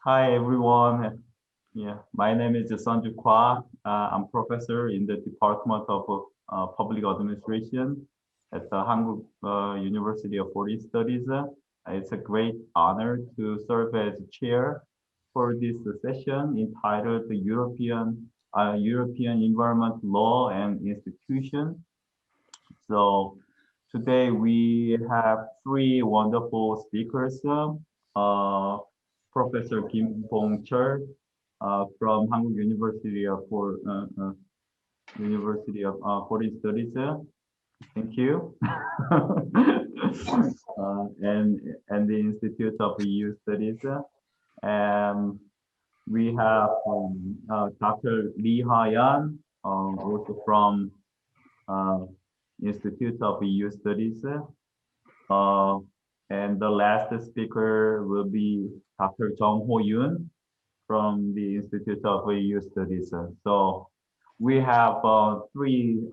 Hi everyone. Yeah, my name is Sunjoo Kwak. I'm professor in the Department of Public Administration at the Hanguk University of Foreign Studies. It's a great honor to serve as chair for this session entitled the European Environment Law and Institution. So today we have three wonderful speakers. Professor Bong Chul from Hanguk University of Foreign Studies. Thank you. And the Institute of EU Studies. And we have Dr. Lee Ha-Yan, also from Institute of EU Studies. And the last speaker will be Dr. Yoon from the Institute of EU Studies. So we have three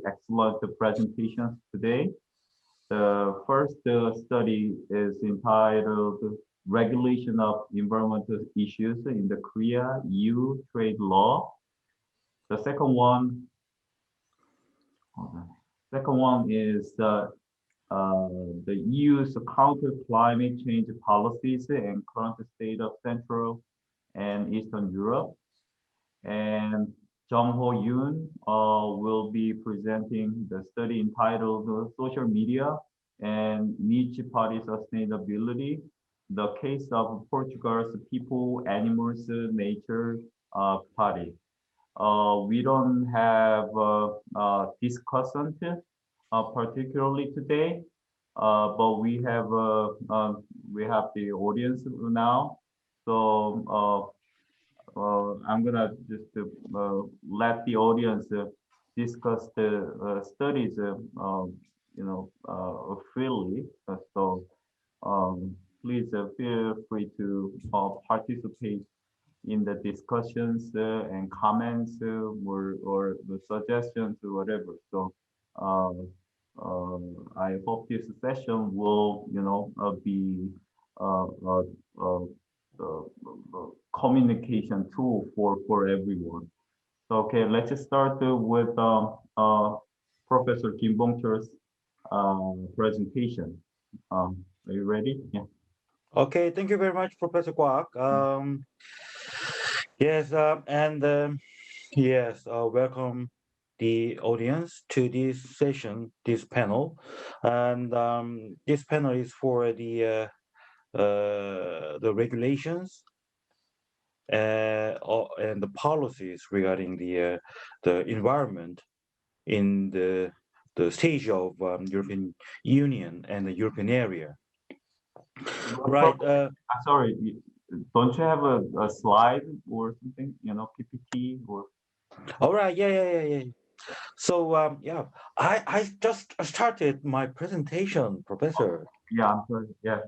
excellent presentations today. The first study is entitled Regulation of Environmental Issues in the Korea-EU Trade Law. The second one is the EU's counter climate change policies and current state of Central and Eastern Europe. And Yoon will be presenting the study entitled Social Media and Niche Party Sustainability, the case of Portugal's People, Animals, Nature Party. We don't have a discussant particularly today, but we have the audience now. So I'm gonna just let the audience discuss the studies, freely. So please feel free to participate in the discussions and comments or the suggestions or whatever. So I hope this session will, be communication tool for everyone. So, okay, let's start with Professor Bong Chul's presentation. Are you ready? Yeah. Okay, thank you very much, Professor Kwak. Yes, welcome the audience to this session, this panel, and this panel is for the regulations and the policies regarding the environment in the stage of European Union and the European area. Right. Sorry, don't you have a slide or something? PPT or? All right. Yeah. So I just started my presentation, Professor. Yeah, I'm sorry. Yeah,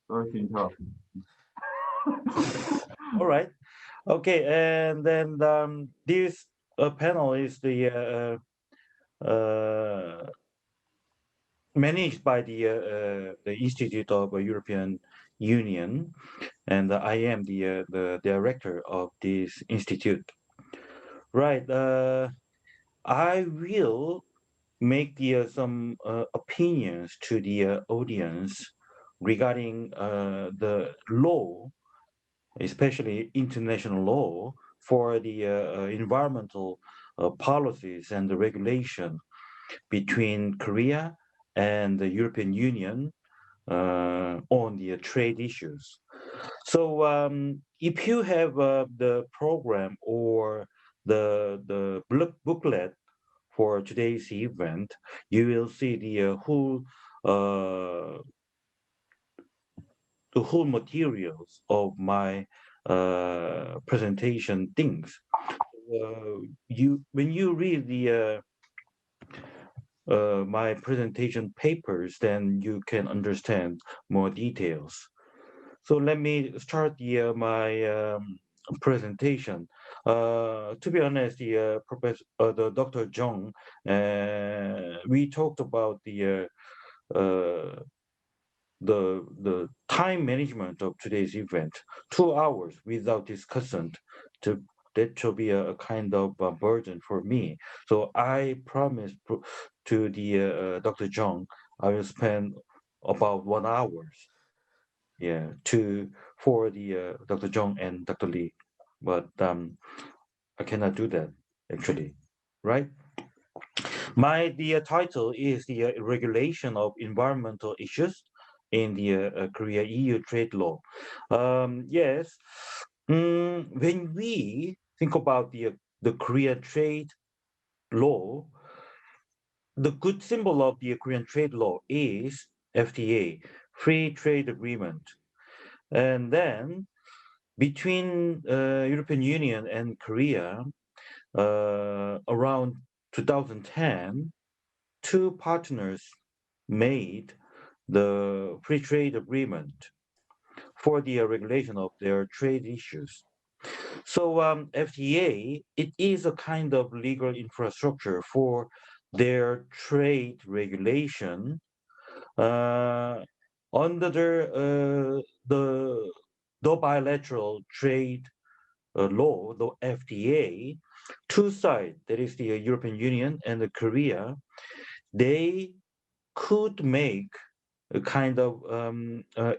sorry to interrupt. All right. Okay, and then this panel is the managed by the Institute of European Union, and I am the director of this institute. Right. I will make some opinions to the audience regarding the law, especially international law, for the environmental policies and the regulation between Korea and the European Union on the trade issues. So if you have the program or the booklet for today's event, you will see uh, the whole materials of my presentation things. When you read the my presentation papers, then you can understand more details. So let me start my presentation. To be honest, the Dr. Jung, we talked about the the time management of today's event, 2 hours without discussant, that should be a kind of a burden for me. So I promised to the Dr. Jung, I will spend about 1 hour, yeah, for the Dr. Jung and Dr. Lee, but I cannot do that actually, right? The title is the regulation of environmental issues in the Korea EU trade law. Yes, when we think about the Korea trade law, the good symbol of the Korean trade law is FTA, Free Trade Agreement, and then between European Union and Korea, around 2010, two partners made the free trade agreement for the regulation of their trade issues. So FTA, it is a kind of legal infrastructure for their trade regulation under the bilateral trade law, the FTA. Two sides, that is the European Union and the Korea, they could make a kind of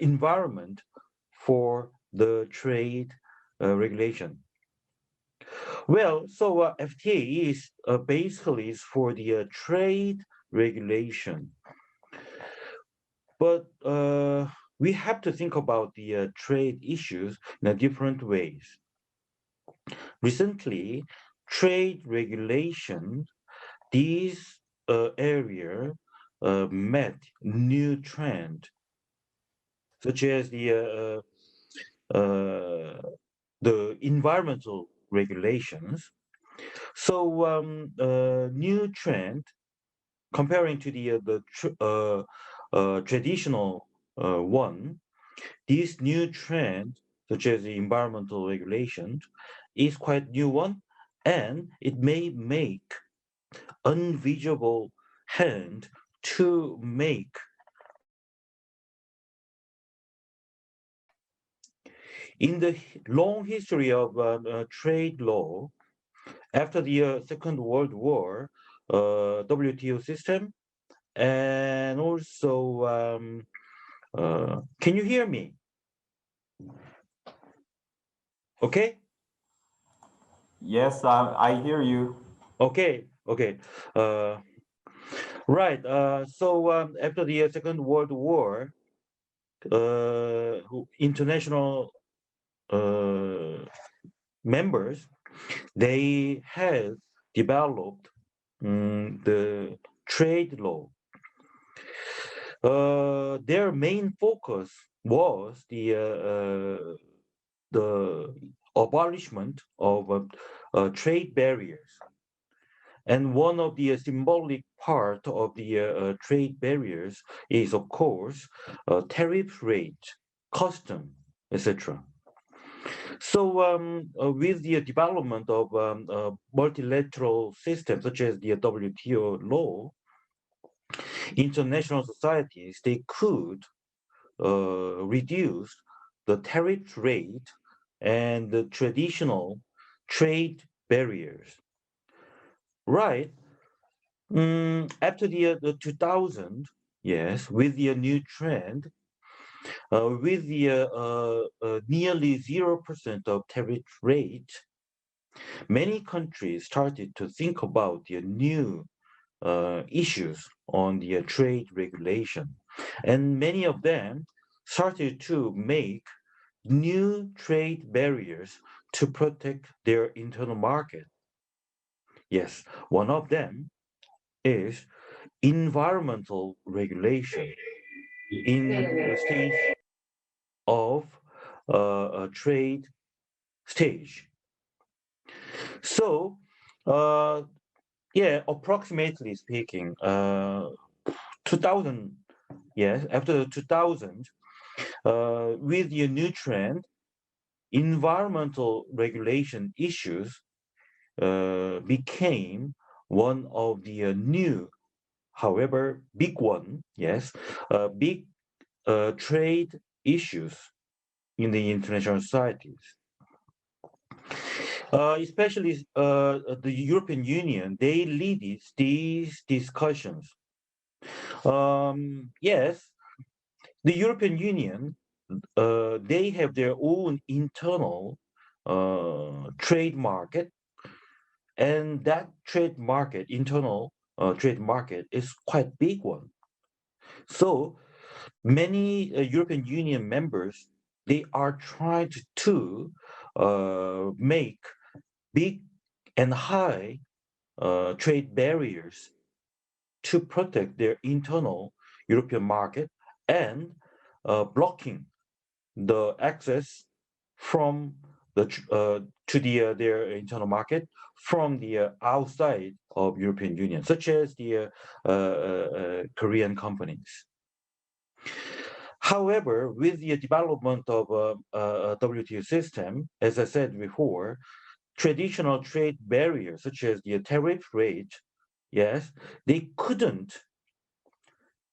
environment for the trade regulation. Well, so FTA is basically is for the trade regulation, but we have to think about the trade issues in a different ways. Recently, trade regulation, these area met new trend, such as the environmental regulations. So new trend comparing to the traditional one, this new trend, such as the environmental regulations, is quite new one, and it may make invisible hand to make in the long history of trade law after the Second World War, WTO system, and also can you hear me? Okay. Yes, I hear you. Okay. Right. So after the Second World War, international members, they have developed the trade law. Their main focus was the abolishment of trade barriers. And one of the symbolic part of the trade barriers is, of course, tariff rate, custom, etc. So with the development of multilateral systems such as the WTO law, international societies, they could reduce the tariff rate and the traditional trade barriers. Right. After the 2000, yes, with the new trend, with the nearly 0% of tariff rate, many countries started to think about the new issues on the trade regulation. And many of them started to make new trade barriers to protect their internal market. Yes, one of them is environmental regulation in the stage of a trade stage. So, yeah, approximately speaking, 2000, yes, after 2000, with the new trend, environmental regulation issues became one of the new, however, big one, yes, big trade issues in the international societies. Especially the European Union, they lead these discussions. Yes, the European Union, they have their own internal trade market, and that trade market, internal trade market, is quite big one. So many European Union members, they are trying to make big and high trade barriers to protect their internal European market and blocking the access from the to their internal market from the outside of European Union, such as the Korean companies. However, with the development of a WTO system, as I said before, traditional trade barriers such as the tariff rate, yes, they couldn't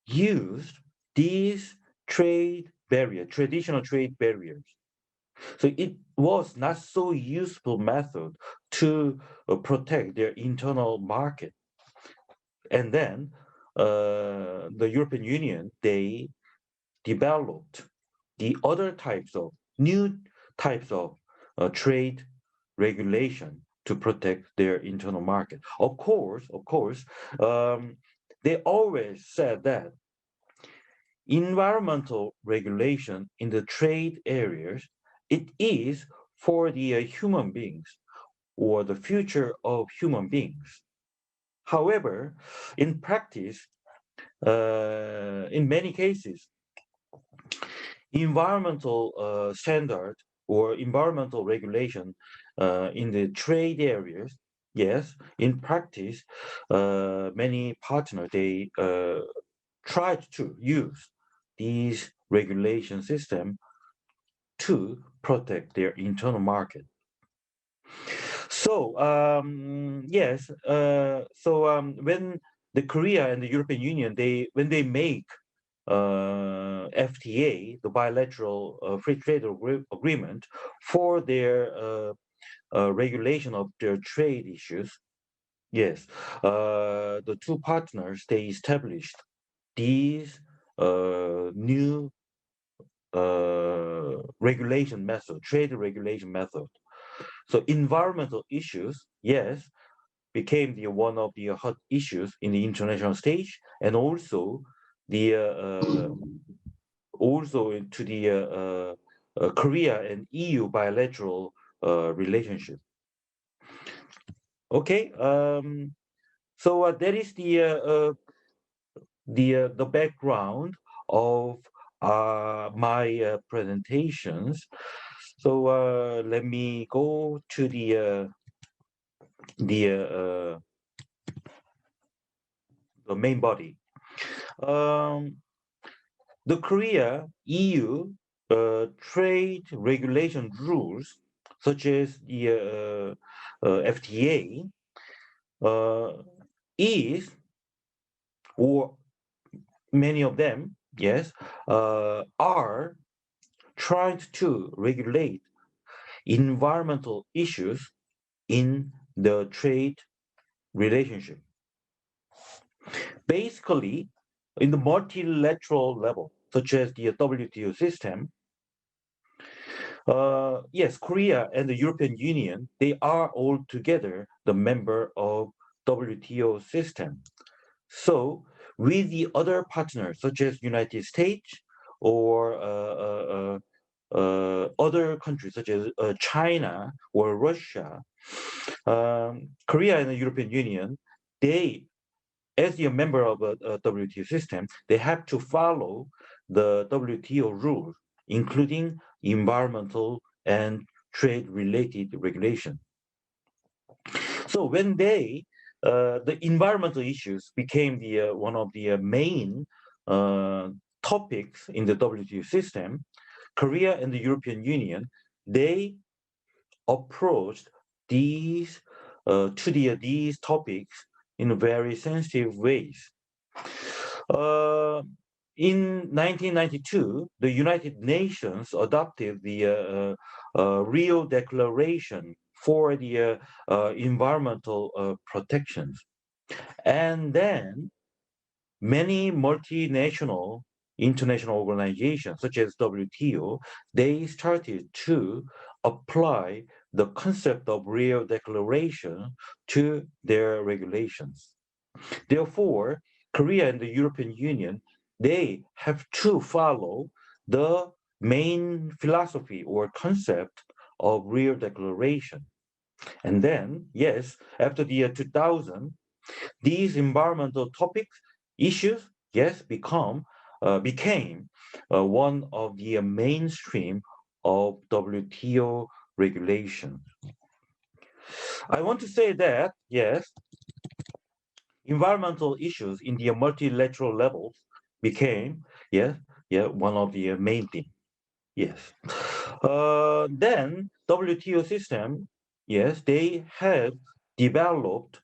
use these traditional trade barriers. So it was not so useful method to protect their internal market. And then the European Union, they developed the other types of new types of trade regulation to protect their internal market. Of course, they always said that environmental regulation in the trade areas, it is for the human beings or the future of human beings. However, in practice, in many cases, environmental standard or environmental regulation in the trade areas, yes, in practice, many partners, they tried to use these regulation system to protect their internal market. So yes, when the Korea and the European Union, when they make FTA, the bilateral free trade agreement, for their regulation of their trade issues, yes, the two partners, they established these new regulation method, trade regulation method. So environmental issues, yes, became the one of the hot issues in the international stage, and also the into the Korea and EU bilateral relationship. Okay, so that is the background of my presentations. So let me go to the main body. The Korea EU trade regulation rules, such as the FTA, is, or many of them, yes, are trying to regulate environmental issues in the trade relationship. Basically, in the multilateral level, such as the WTO system, yes, Korea and the European Union, they are all together the member of WTO system. So with the other partners, such as United States or other countries such as China or Russia, Korea and the European Union, they, as a member of a WTO system, they have to follow the WTO rules, including environmental and trade-related regulation. So when the environmental issues became the one of the main topics in the WTO system, Korea and the European Union, they approached these these topics in very sensitive ways. in 1992, the United Nations adopted the Rio Declaration for the environmental protections. And then many multinational international organizations such as WTO, they started to apply the concept of Rio Declaration to their regulations. Therefore, Korea and the European Union, they have to follow the main philosophy or concept of Rio Declaration. And then, yes, after the year 2000, these environmental topics, issues, yes, became one of the mainstream of WTO regulations. I want to say that, yes, environmental issues in the multilateral levels became, one of the main things. Yes. Then WTO system, yes, they have developed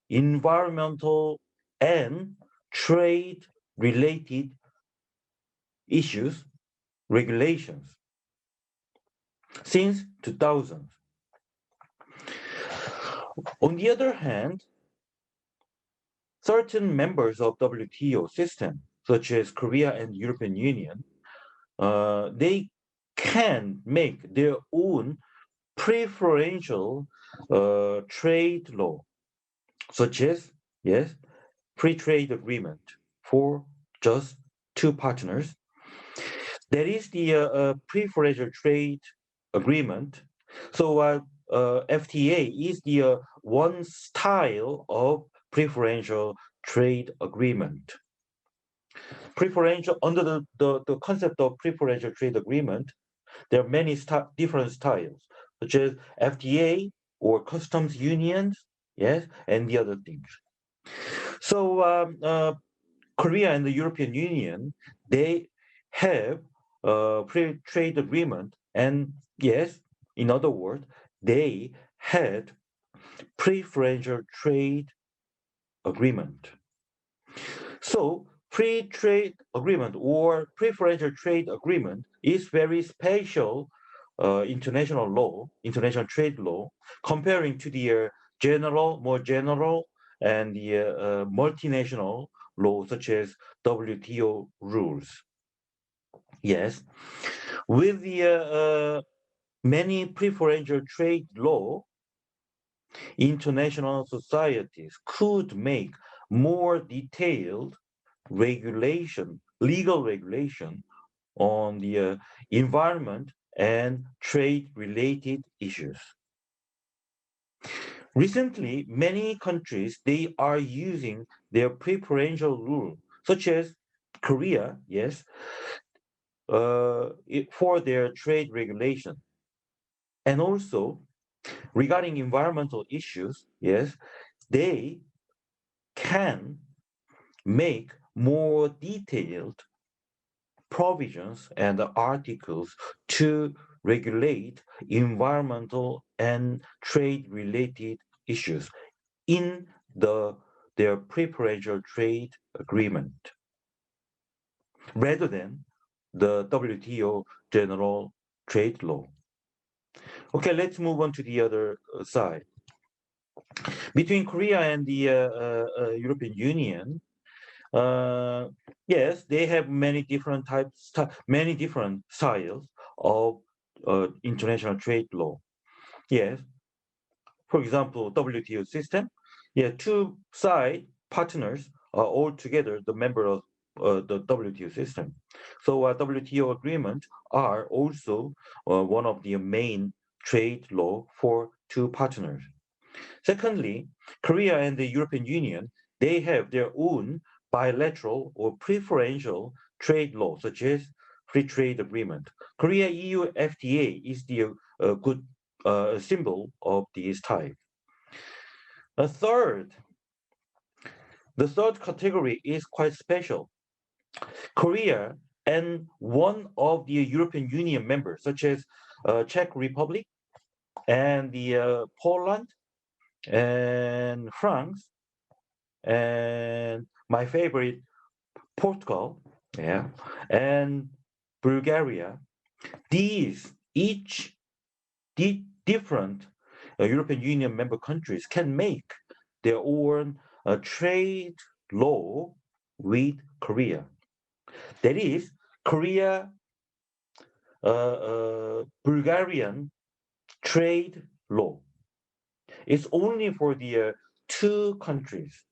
environmental and trade related issues, regulations since 2000. On the other hand, certain members of WTO system, such as Korea and European Union, they can make their own preferential trade law, such as, yes, free trade agreement for just two partners. That is the preferential trade agreement. So FTA is the one style of preferential trade agreement. Preferential, under the concept of preferential trade agreement, there are many different styles, such as FTA or customs unions, yes, and the other things. So Korea and the European Union, they have free trade agreement, and yes, in other words, they had preferential trade agreement. So free trade agreement or preferential trade agreement is very special international law, international trade law, comparing to the more general and the multinational law such as WTO rules. Yes, with the many preferential trade law, international societies could make more detailed regulation, legal regulation on the environment and trade-related issues. Recently, many countries, they are using their preferential rule, such as Korea, yes, for their trade regulation. And also, regarding environmental issues, yes, they can make more detailed provisions and articles to regulate environmental and trade-related issues in their preferential trade agreement, rather than the WTO general trade law. Okay, let's move on to the other side. Between Korea and the European Union, yes, they have many different many different styles of international trade law. Yes, for example, WTO system. Yeah, two side partners are all together the member of the WTO system. So WTO agreement are also one of the main trade law for two partners. Secondly, Korea and the European Union, they have their own bilateral or preferential trade law, such as free trade agreement. Korea-EU FTA is the good symbol of this type. The third category is quite special. Korea and one of the European Union members, such as Czech Republic and the Poland and France and my favorite, Portugal, yeah, and Bulgaria. These each different European Union member countries can make their own trade law with Korea. That is, Korea, Bulgarian trade law. It's only for the two countries,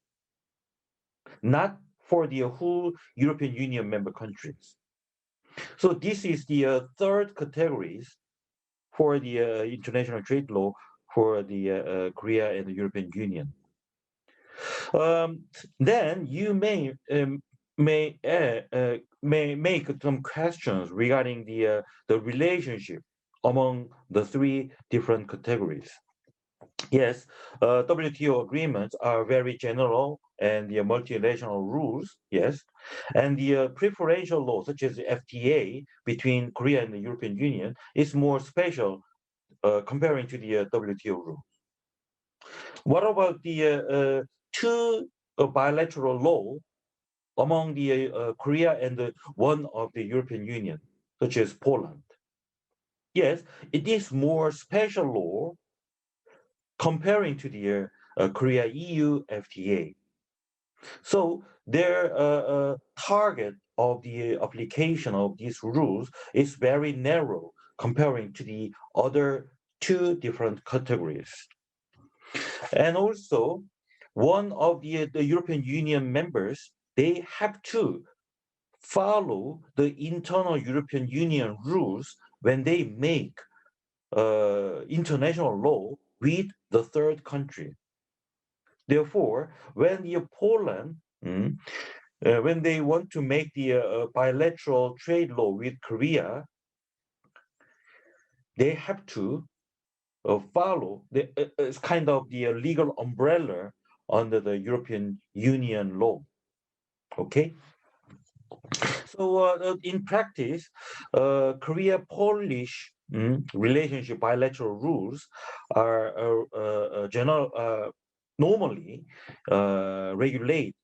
not for the whole European Union member countries. So this is the third categories for the international trade law for the Korea and the European Union. Then you may make some questions regarding the relationship among the three different categories. Yes, WTO agreements are very general and the multilateral rules, yes, and the preferential law such as the FTA between Korea and the European Union is more special comparing to the WTO rule. What about the two bilateral law among the Korea and one of the European Union, such as Poland? Yes, it is more special law comparing to the Korea EU FTA. So their target of the application of these rules is very narrow comparing to the other two different categories. And also, one of the European Union members, they have to follow the internal European Union rules when they make international law with the third country. Therefore, when the Poland, when they want to make the bilateral trade law with Korea, they have to follow it's kind of the legal umbrella under the European Union law. Okay. So in practice, Korea-Polish relationship bilateral rules are normally regulate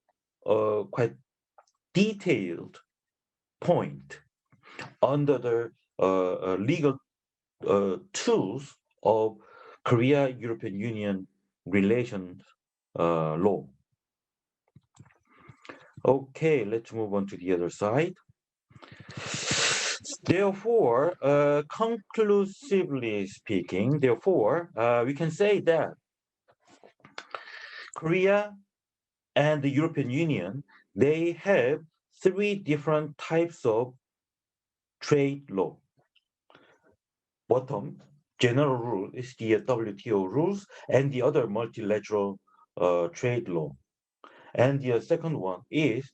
quite detailed point under the legal tools of Korea-European Union relations law. Okay, let's move on to the other side. Therefore, conclusively speaking, we can say that Korea and the European Union, they have three different types of trade law. Bottom, general rule is the WTO rules and the other multilateral trade law. And the second one is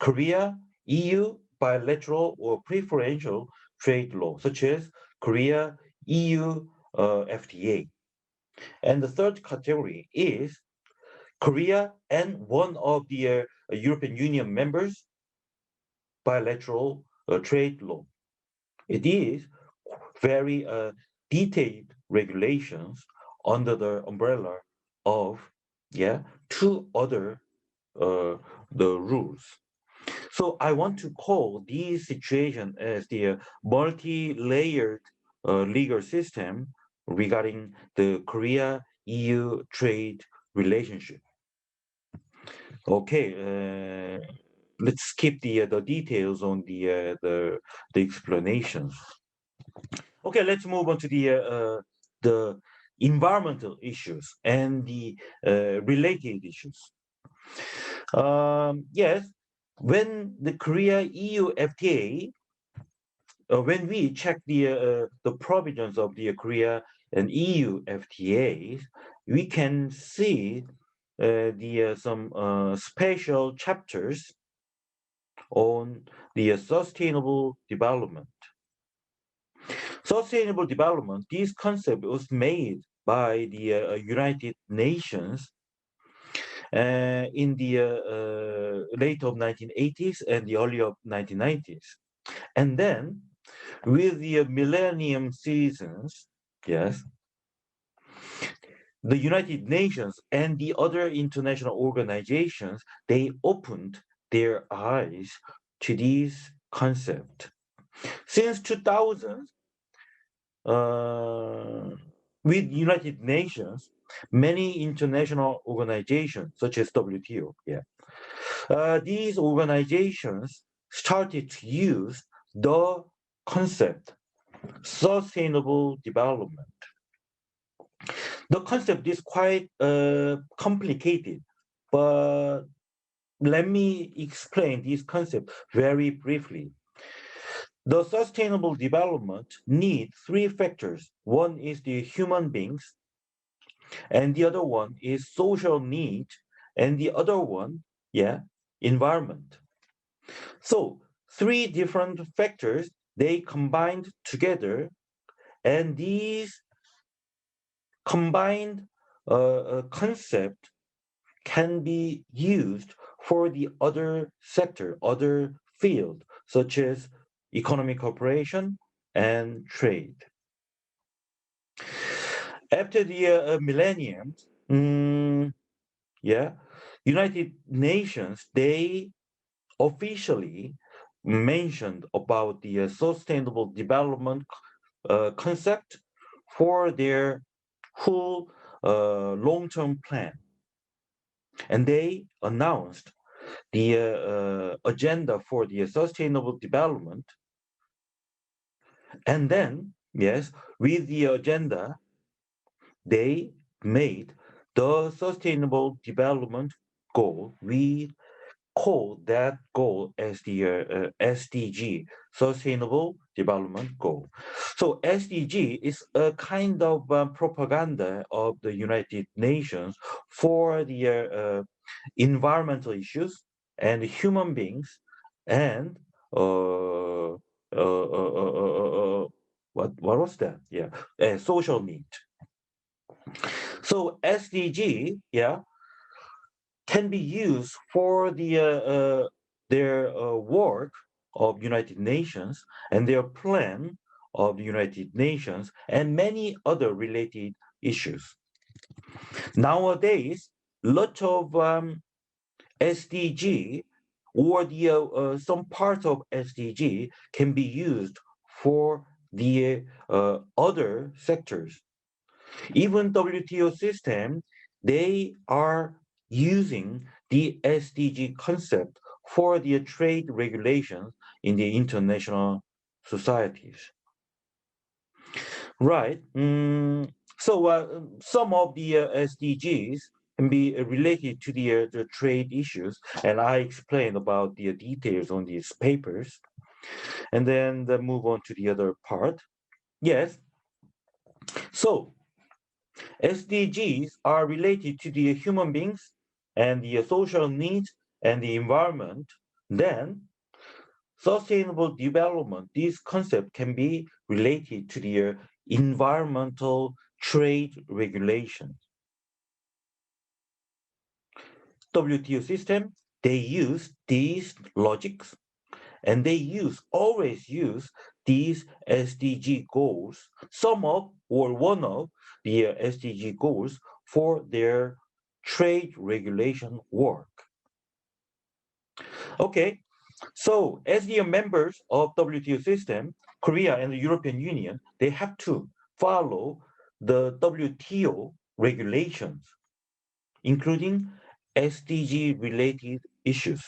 Korea, EU, bilateral or preferential trade law, such as Korea, EU, FTA. And the third category is Korea and one of the European Union members bilateral trade law. It is very detailed regulations under the umbrella of two other the rules. So I want to call these situations as the multi-layered legal system regarding the Korea-EU trade relationship. Okay, let's skip the details on the explanations. Okay, let's move on to the environmental issues and the related issues. Yes, when the Korea EU FTA, when we check the provisions of the Korea and EU FTAs, we can see some special chapters on the sustainable development. Sustainable development, this concept was made by the United Nations in the late of 1980s and the early of 1990s. And then with the millennium seasons, yes, the United Nations and the other international organizations, they opened their eyes to these concepts. Since 2000, with United Nations, many international organizations, such as WTO, these organizations started to use the concept sustainable development. The concept is quite complicated, but let me explain this concept very briefly. The sustainable development needs three factors. One is the human beings, and the other one is social need, and the other one, environment. So three different factors, they combined together, and these combined concept can be used for the other sector, other field, such as economic cooperation and trade. After the millennium, United Nations, they officially mentioned about the sustainable development concept for their whole long-term plan. And they announced the agenda for the sustainable development. And then, with the agenda, they made the sustainable development goal. We call that goal as the SDG, Sustainable Development Goal. So SDG is a kind of propaganda of the United Nations for the environmental issues and human beings and what was that? Social need. So SDG, can be used for the their work of United Nations and their plan of the United Nations and many other related issues. Nowadays, lot of SDG or the some parts of SDG can be used for the other sectors. Even WTO system, they are using the SDG concept for the trade regulations in the international societies. Right. So some of the SDGs can be related to the trade issues, and I explained about the details on these papers. And then move on to the other part. Yes. So SDGs are related to the human beings and the social needs and the environment. Then sustainable development, this concept can be related to the environmental trade regulations. WTO system, they use these logics and they always use these SDG goals, some of or one of the SDG goals for their trade regulation work. Okay, so as the members of WTO system, Korea and the European Union, they have to follow the WTO regulations, including SDG related issues.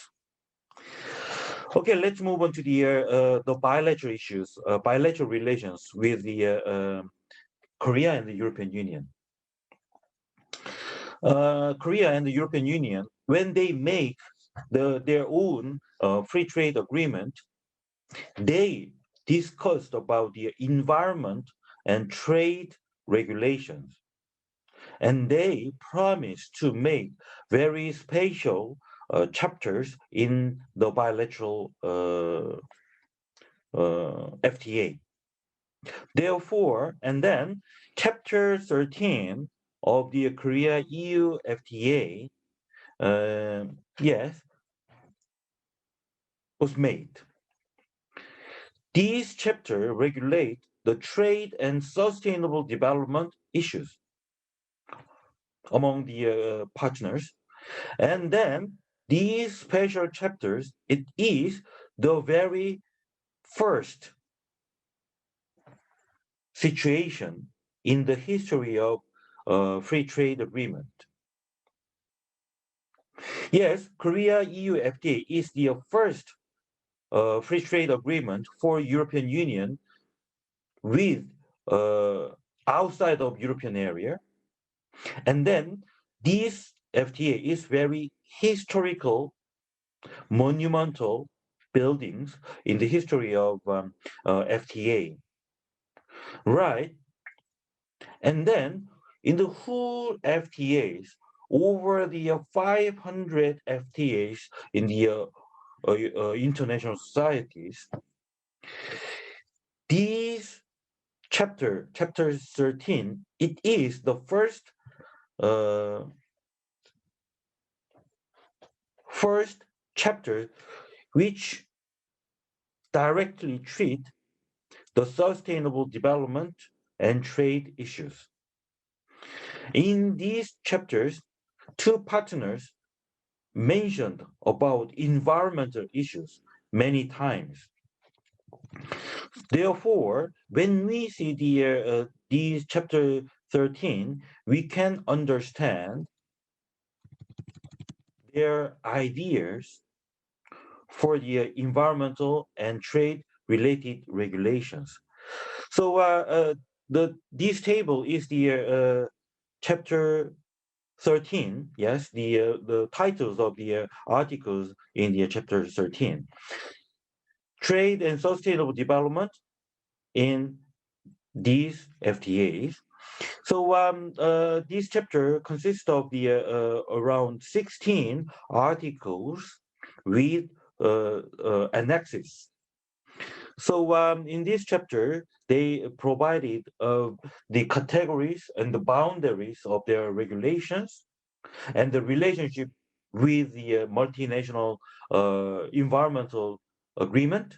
Okay, let's move on to the bilateral issues, bilateral relations with the Korea and the European Union. Korea and the European Union, when they make their own free trade agreement, they discussed about the environment and trade regulations. And they promised to make very special chapters in the bilateral FTA. Therefore, and then chapter 13 of the Korea EU FTA, was made. These chapters regulate the trade and sustainable development issues among the partners. And then these special chapters, it is the very first situation in the history of free trade agreement. Yes, Korea-EU FTA is the first free trade agreement for European Union with outside of European area. And then this FTA is very historical, monumental buildings in the history of FTA. Right. And then in the whole FTAs, over the 500 FTAs in the international societies, these chapter 13, it is the first chapter which directly treat the sustainable development and trade issues. In these chapters, two partners mentioned about environmental issues many times. Therefore, when we see these chapter 13, we can understand their ideas for the environmental and trade related regulations. So this table is the chapter 13, yes, the titles of the articles in the chapter 13. Trade and sustainable development in these FTAs. So this chapter consists of the around 16 articles with annexes. So in this chapter, they provided the categories and the boundaries of their regulations and the relationship with the multinational environmental agreement,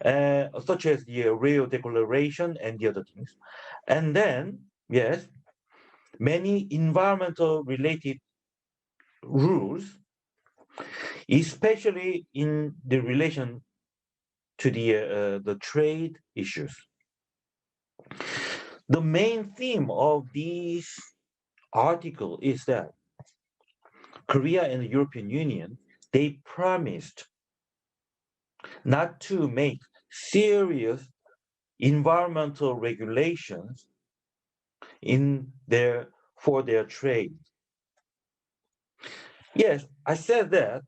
such as the Rio Declaration and the other things. And then, yes, many environmental related rules, especially in the relation to the trade issues. The main theme of this article is that Korea and the European Union, they promised not to make serious environmental regulations for their trade. Yes, I said that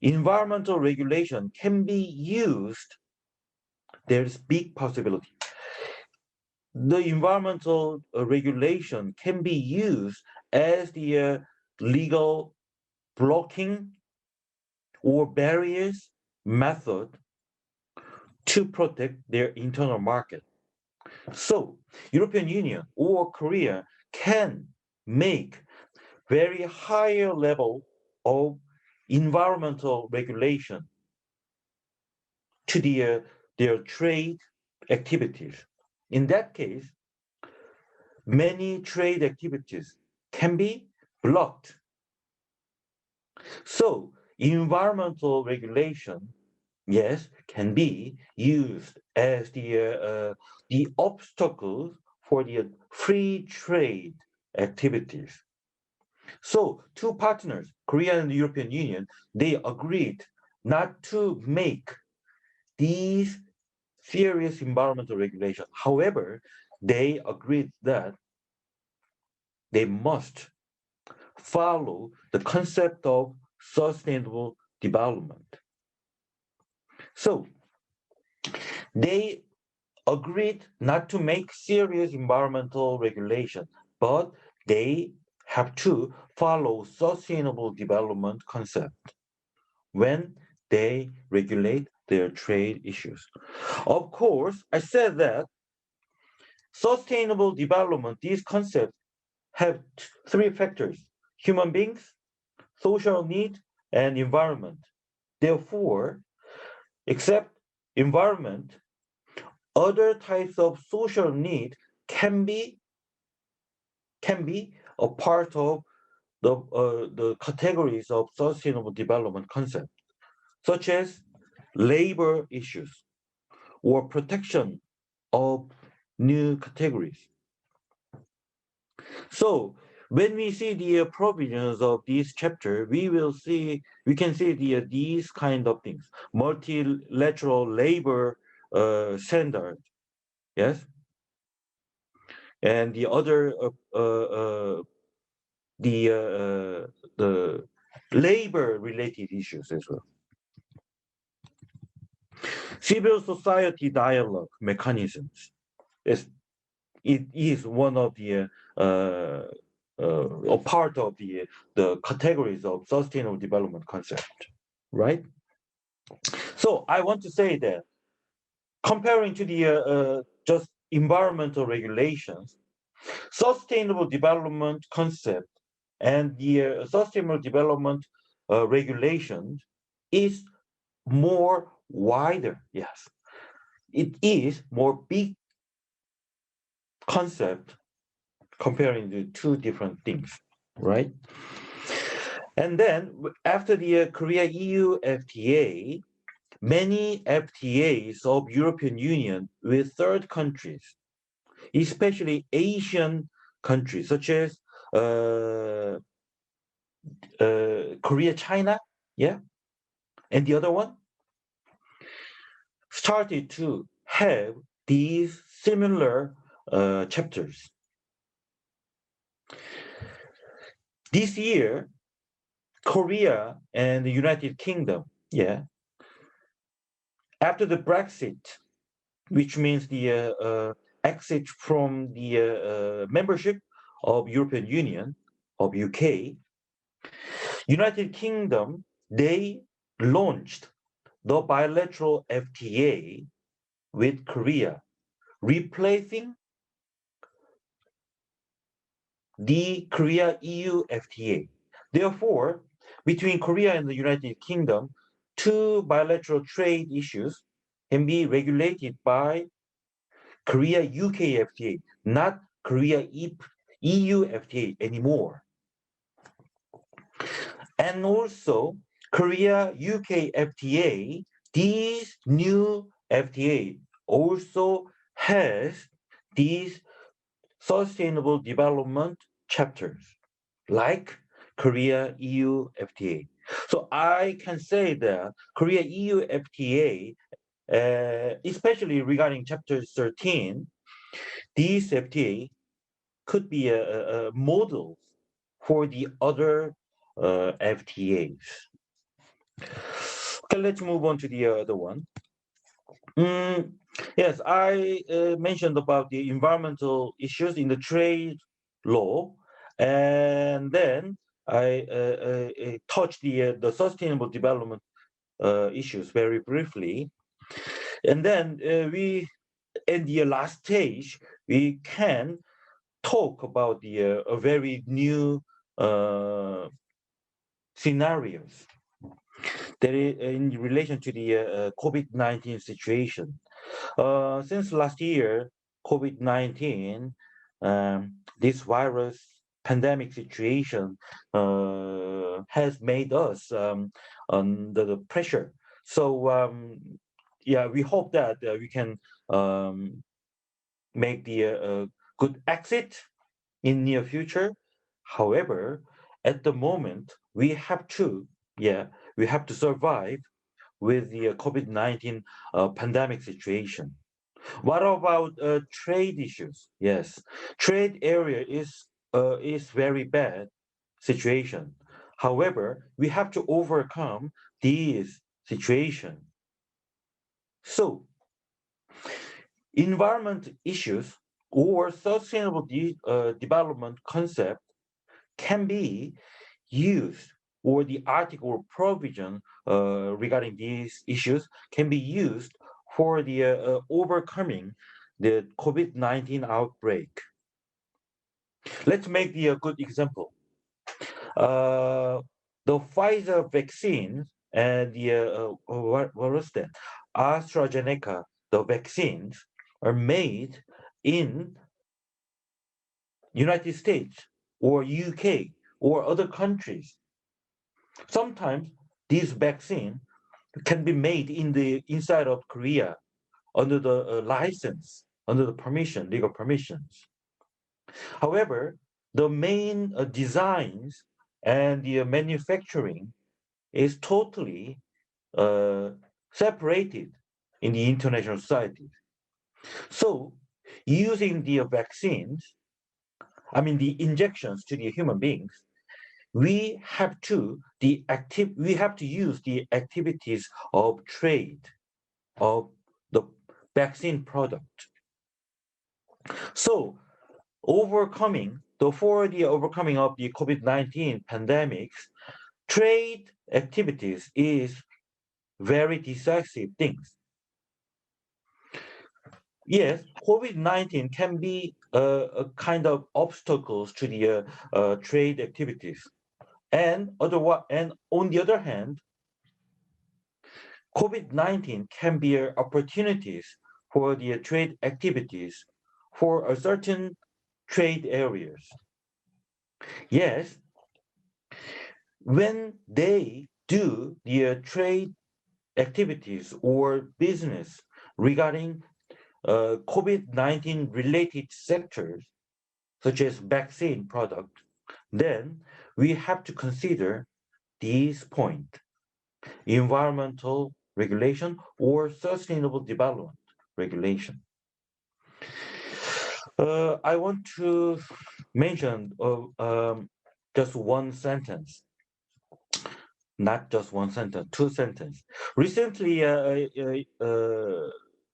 environmental regulation can be used. There's big possibility. The environmental regulation can be used as the legal blocking or barriers method to protect their internal market. So European Union or Korea can make very higher level of environmental regulation to their trade activities. In that case, many trade activities can be blocked. So environmental regulation, yes, can be used as the obstacles for the free trade activities. So two partners, Korea and the European Union, they agreed not to make these serious environmental regulations. However, they agreed that they must follow the concept of sustainable development. So they agreed not to make serious environmental regulation, but they have to follow sustainable development concept when they regulate their trade issues. Of course, I said that sustainable development, these concepts have three factors: human beings, social need, and environment. Therefore, except environment, other types of social need can be a part of the categories of sustainable development concept. such as labor issues or protection of new categories. So when we see the provisions of this chapter, we can see these kind of things: multilateral labor standard, yes, and the other the labor-related issues as well. Civil society dialogue mechanisms. It is one of the a part of the categories of sustainable development concept, right? So I want to say that comparing to the just environmental regulations, sustainable development concept and the sustainable development regulations is more wider. Yes, it is more big concept comparing the two different things, right? And then after the Korea-EU FTA, many FTAs of European Union with third countries, especially Asian countries such as Korea, China, yeah, and the other one, started to have these similar chapters. This year, Korea and the United Kingdom, yeah, after the Brexit, which means the exit from the membership of European Union, of UK, United Kingdom, they launched the bilateral FTA with Korea, replacing the Korea-EU FTA. Therefore, between Korea and the United Kingdom, two bilateral trade issues can be regulated by Korea-UK FTA, not Korea-EU FTA anymore. And also, Korea-UK FTA, these new FTA also has these sustainable development chapters, like Korea-EU FTA. So I can say that Korea-EU FTA, especially regarding chapter 13, these FTA could be a model for the other FTAs. Okay, let's move on to the other one. Yes, I mentioned about the environmental issues in the trade law, and then I touched the sustainable development issues very briefly, and then we, in the last stage, we can talk about the very new scenarios that is in relation to the COVID-19 situation. Since last year, COVID-19, this virus pandemic situation has made us under the pressure. So yeah, we hope that we can make the good exit in near future. However, at the moment, we have to survive with the COVID-19 pandemic situation. What about trade issues? Yes, trade area is very bad situation. However, we have to overcome these situation. So, environment issues or sustainable development concept can be used, or the article or provision regarding these issues can be used for the overcoming the COVID-19 outbreak. Let's make a good example. The Pfizer vaccine and the what was that? AstraZeneca, the vaccines are made in United States or UK or other countries. Sometimes these vaccines can be made in the inside of Korea under the license, under the permission, legal permissions. However, the main designs and the manufacturing is totally separated in the international society. So using the vaccines, I mean the injections to the human beings, we have to use the activities of trade of the vaccine product. So for the overcoming of the COVID-19 pandemics, trade activities is very decisive things. Yes, COVID-19 can be a kind of obstacles to the trade activities. And on the other hand, COVID-19 can be opportunities for the trade activities for a certain trade areas. Yes, when they do the trade activities or business regarding COVID-19 related sectors, such as vaccine product, then we have to consider these points: environmental regulation or sustainable development regulation. I want to mention just one sentence, not just one sentence, two sentences. Recently,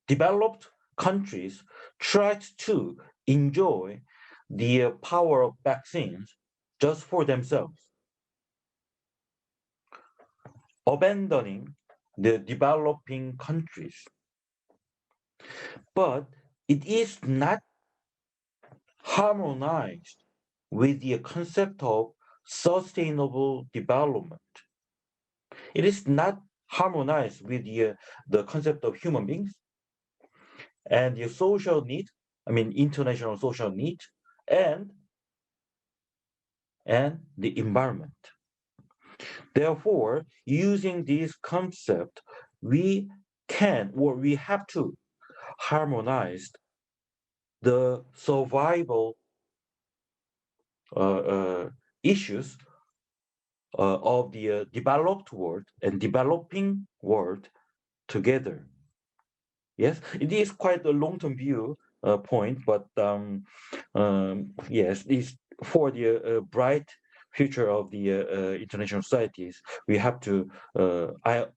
developed countries tried to enjoy the power of vaccines just for themselves, abandoning the developing countries. But it is not harmonized with the concept of sustainable development. It is not harmonized with the concept of human beings and the social need, I mean international social need, and the environment. Therefore, using this concept, we have to harmonize the survival issues of the developed world and developing world together. Yes, it is quite a long-term view point, but yes, this for the bright future of the international societies, we have to. I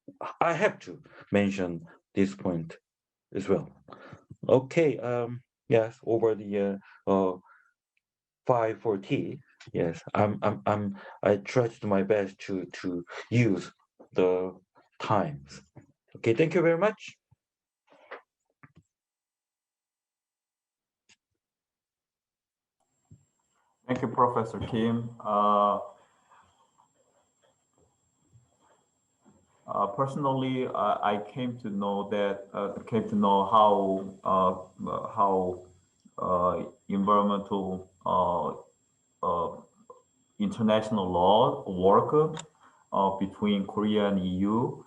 have to mention this point as well. Okay. Yes, over the 5:40. Yes, I try to do my best to use the times. Okay, thank you very much. Thank you, Professor Kim. Personally, I came to know how environmental international law work between Korea and EU,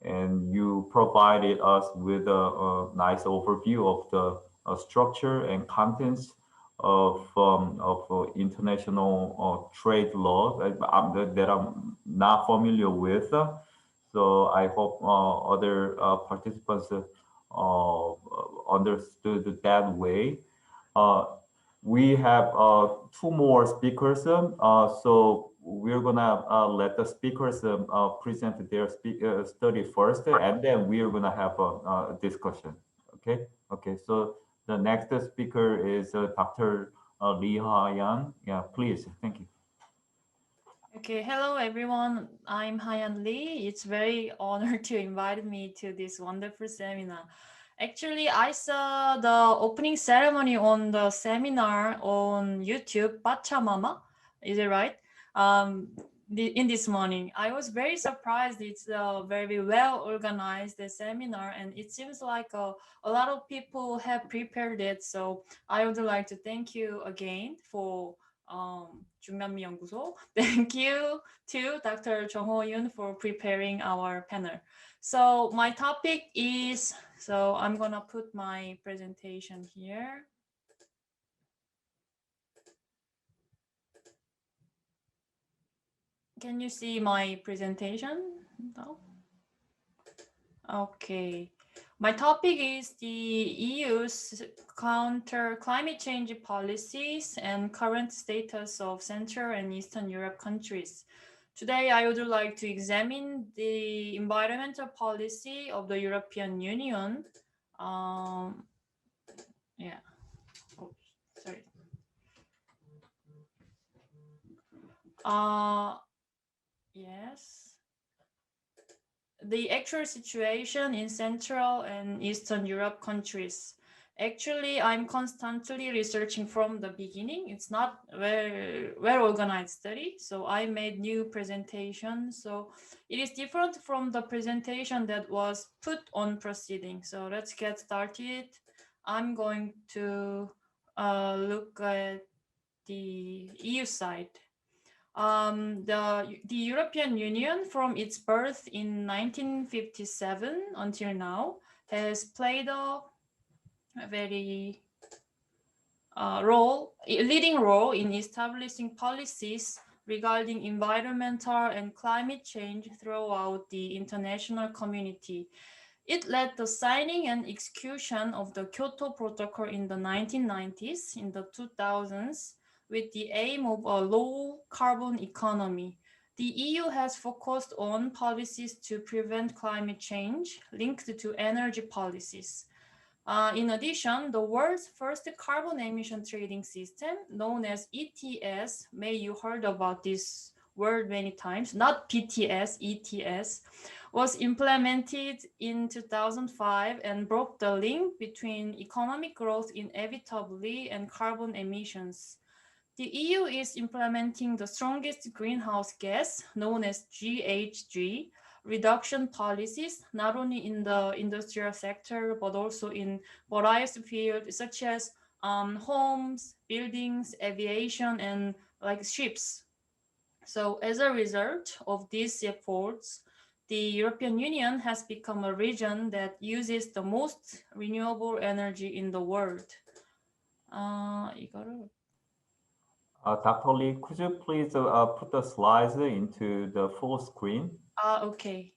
and you provided us with a nice overview of the structure and contents of international trade laws that I'm not familiar with. So I hope other participants understood that way. We have two more speakers, so we're gonna let the speakers present their study first, and then we are gonna have a discussion. Okay. Okay. So the next speaker is Dr. Lee Ha-yan. Yeah, please. Thank you. Okay, hello everyone. I'm Yann Lee. It's very honored to invite me to this wonderful seminar. Actually, I saw the opening ceremony on the seminar on YouTube, Pacha-mama. Is it right? In this morning, I was very surprised. It's a very well organized seminar, and it seems like a lot of people have prepared it. So I would like to thank you again for 중남미연구소. Thank you to Dr. Yoon for preparing our panel. So my topic is, so I'm gonna put my presentation here. Can you see my presentation? No? Okay. My topic is the EU's counter climate change policies and current status of Central and Eastern Europe countries. Today, I would like to examine the environmental policy of the European Union. Yeah. Oh, sorry. Yes. The actual situation in Central and Eastern Europe countries. Actually, I'm constantly researching from the beginning. It's not very well organized study. So I made new presentation. So it is different from the presentation that was put on proceeding. So let's get started. I'm going to look at the EU side. The European Union from its birth in 1957 until now has played a very leading role in establishing policies regarding environmental and climate change throughout the international community. It led the signing and execution of the Kyoto Protocol in the 1990s, in the 2000s, with the aim of a low carbon economy. The EU has focused on policies to prevent climate change linked to energy policies. In addition, the world's first carbon emission trading system, known as ETS, may you heard about this word many times, not BTS, ETS, was implemented in 2005 and broke the link between economic growth inevitably and carbon emissions. The EU is implementing the strongest greenhouse gas, known as GHG, reduction policies, not only in the industrial sector, but also in various fields such as homes, buildings, aviation, and like ships. So as a result of these efforts, the European Union has become a region that uses the most renewable energy in the world. Dr. Lee, could you please put the slides into the full screen? Okay.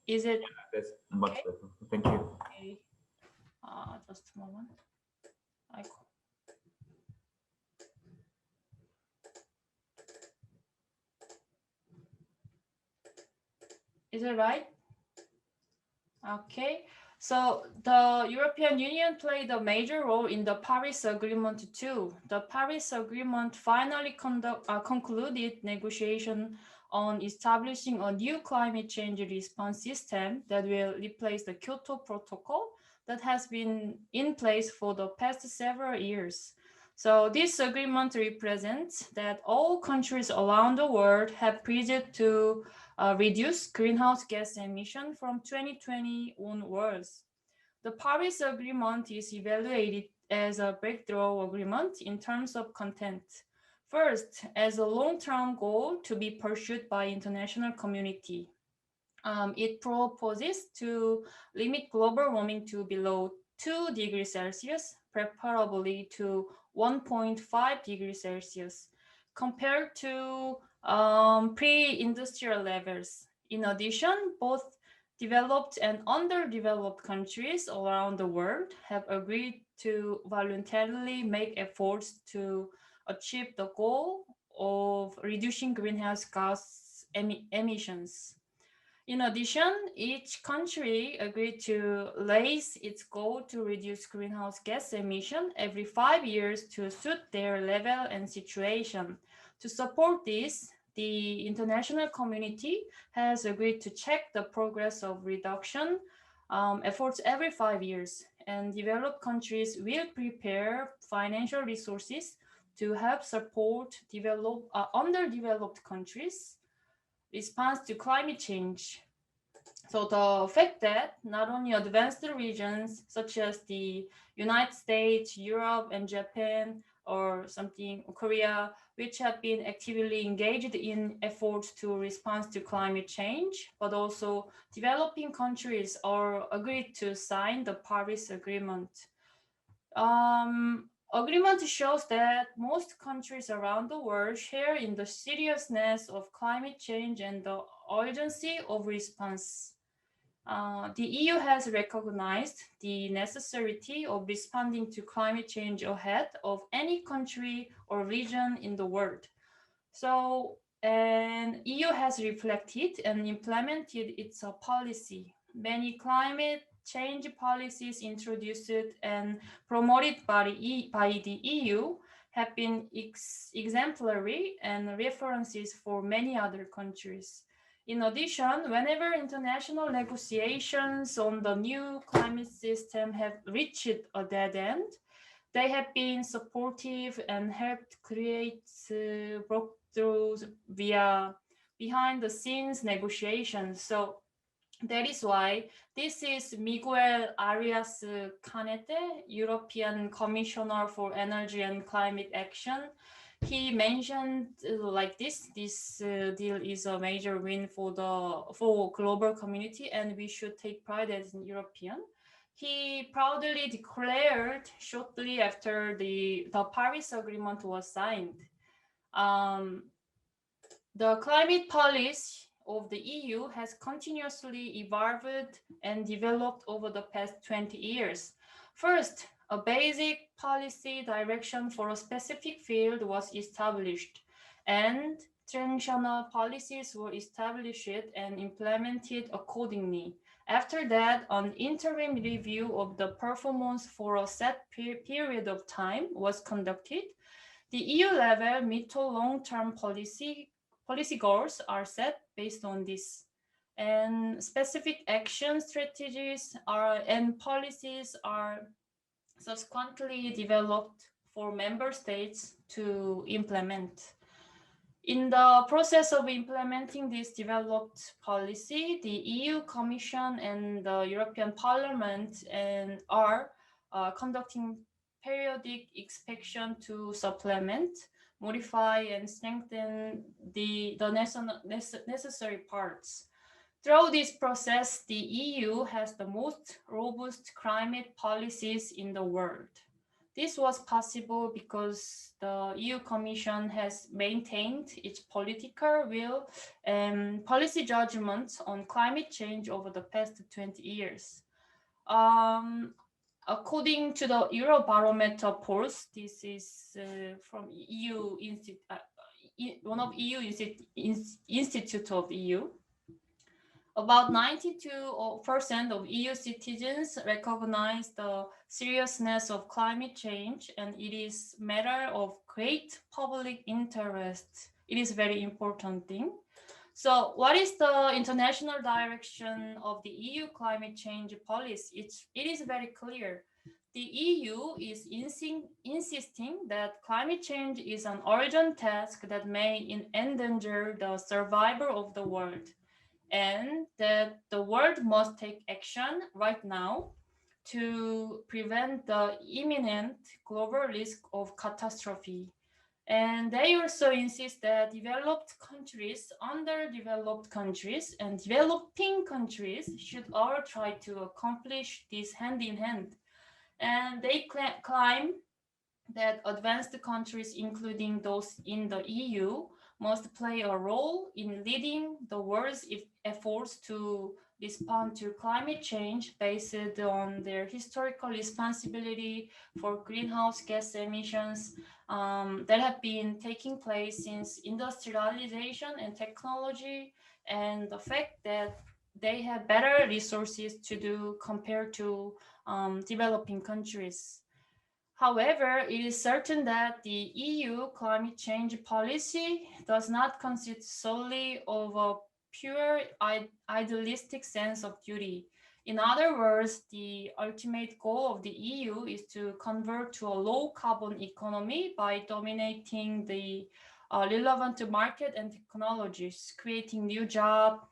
Is it? That's much okay? better. Thank you. Okay. Just a moment. Is it right? Okay. So the European Union played a major role in the Paris Agreement too. The Paris Agreement finally concluded negotiation on establishing a new climate change response system that will replace the Kyoto Protocol that has been in place for the past several years. So this agreement represents that all countries around the world have pledged to reduce greenhouse gas emission from 2020 onwards. The Paris Agreement is evaluated as a breakthrough agreement in terms of content. First, as a long-term goal to be pursued by international community. It proposes to limit global warming to below 2 degrees Celsius, preferably to 1.5 degrees Celsius, compared to pre-industrial levels. In addition, both developed and underdeveloped countries around the world have agreed to voluntarily make efforts to achieve the goal of reducing greenhouse gas emissions. In addition, each country agreed to raise its goal to reduce greenhouse gas emission every 5 years to suit their level and situation. To support this, the international community has agreed to check the progress of reduction efforts every 5 years, and developed countries will prepare financial resources to help support underdeveloped countries' response to climate change. So the fact that not only advanced regions such as the United States, Europe, and Japan, or something, Korea, which have been actively engaged in efforts to respond to climate change, but also developing countries are agreed to sign the Paris Agreement. Agreement shows that most countries around the world share in the seriousness of climate change and the urgency of response. The EU has recognized the necessity of responding to climate change ahead of any country or region in the world. So, and EU has reflected and implemented its policy. Many climate change policies introduced and promoted by the EU have been exemplary and references for many other countries. In addition, whenever international negotiations on the new climate system have reached a dead end, they have been supportive and helped create breakthroughs via behind the scenes negotiations. So that is why this is Miguel Arias Canete, European Commissioner for Energy and Climate Action. He mentioned like this deal is a major win for global community, and we should take pride as an European. He proudly declared shortly after the Paris Agreement was signed. The climate policy of the EU has continuously evolved and developed over the past 20 years. First, a basic policy direction for a specific field was established, and transitional policies were established and implemented accordingly. After that, an interim review of the performance for a set period of time was conducted. The EU level mid to long-term policy goals are set based on this, and specific action strategies and policies are subsequently developed for member states to implement. In the process of implementing this developed policy, the EU Commission and the European Parliament are conducting periodic inspection to supplement, modify, and strengthen the necessary parts. Through this process, the EU has the most robust climate policies in the world. This was possible because the EU Commission has maintained its political will and policy judgments on climate change over the past 20 years. According to the Eurobarometer polls, this is from one of EU Institute of EU. About 92% of EU citizens recognize the seriousness of climate change, and it is a matter of great public interest. It is a very important thing. So what is the international direction of the EU climate change policy? It is very clear. The EU is insisting that climate change is an urgent task that may endanger the survival of the world, and that the world must take action right now to prevent the imminent global risk of catastrophe. And they also insist that developed countries, underdeveloped countries, and developing countries should all try to accomplish this hand in hand. And they claim that advanced countries, including those in the EU, must play a role in leading the world's efforts to respond to climate change based on their historical responsibility for greenhouse gas emissions that have been taking place since industrialization and technology, and the fact that they have better resources to do compared to developing countries. However, it is certain that the EU climate change policy does not consist solely of a pure idealistic sense of duty. In other words, the ultimate goal of the EU is to convert to a low carbon economy by dominating the relevant market and technologies, creating new jobs,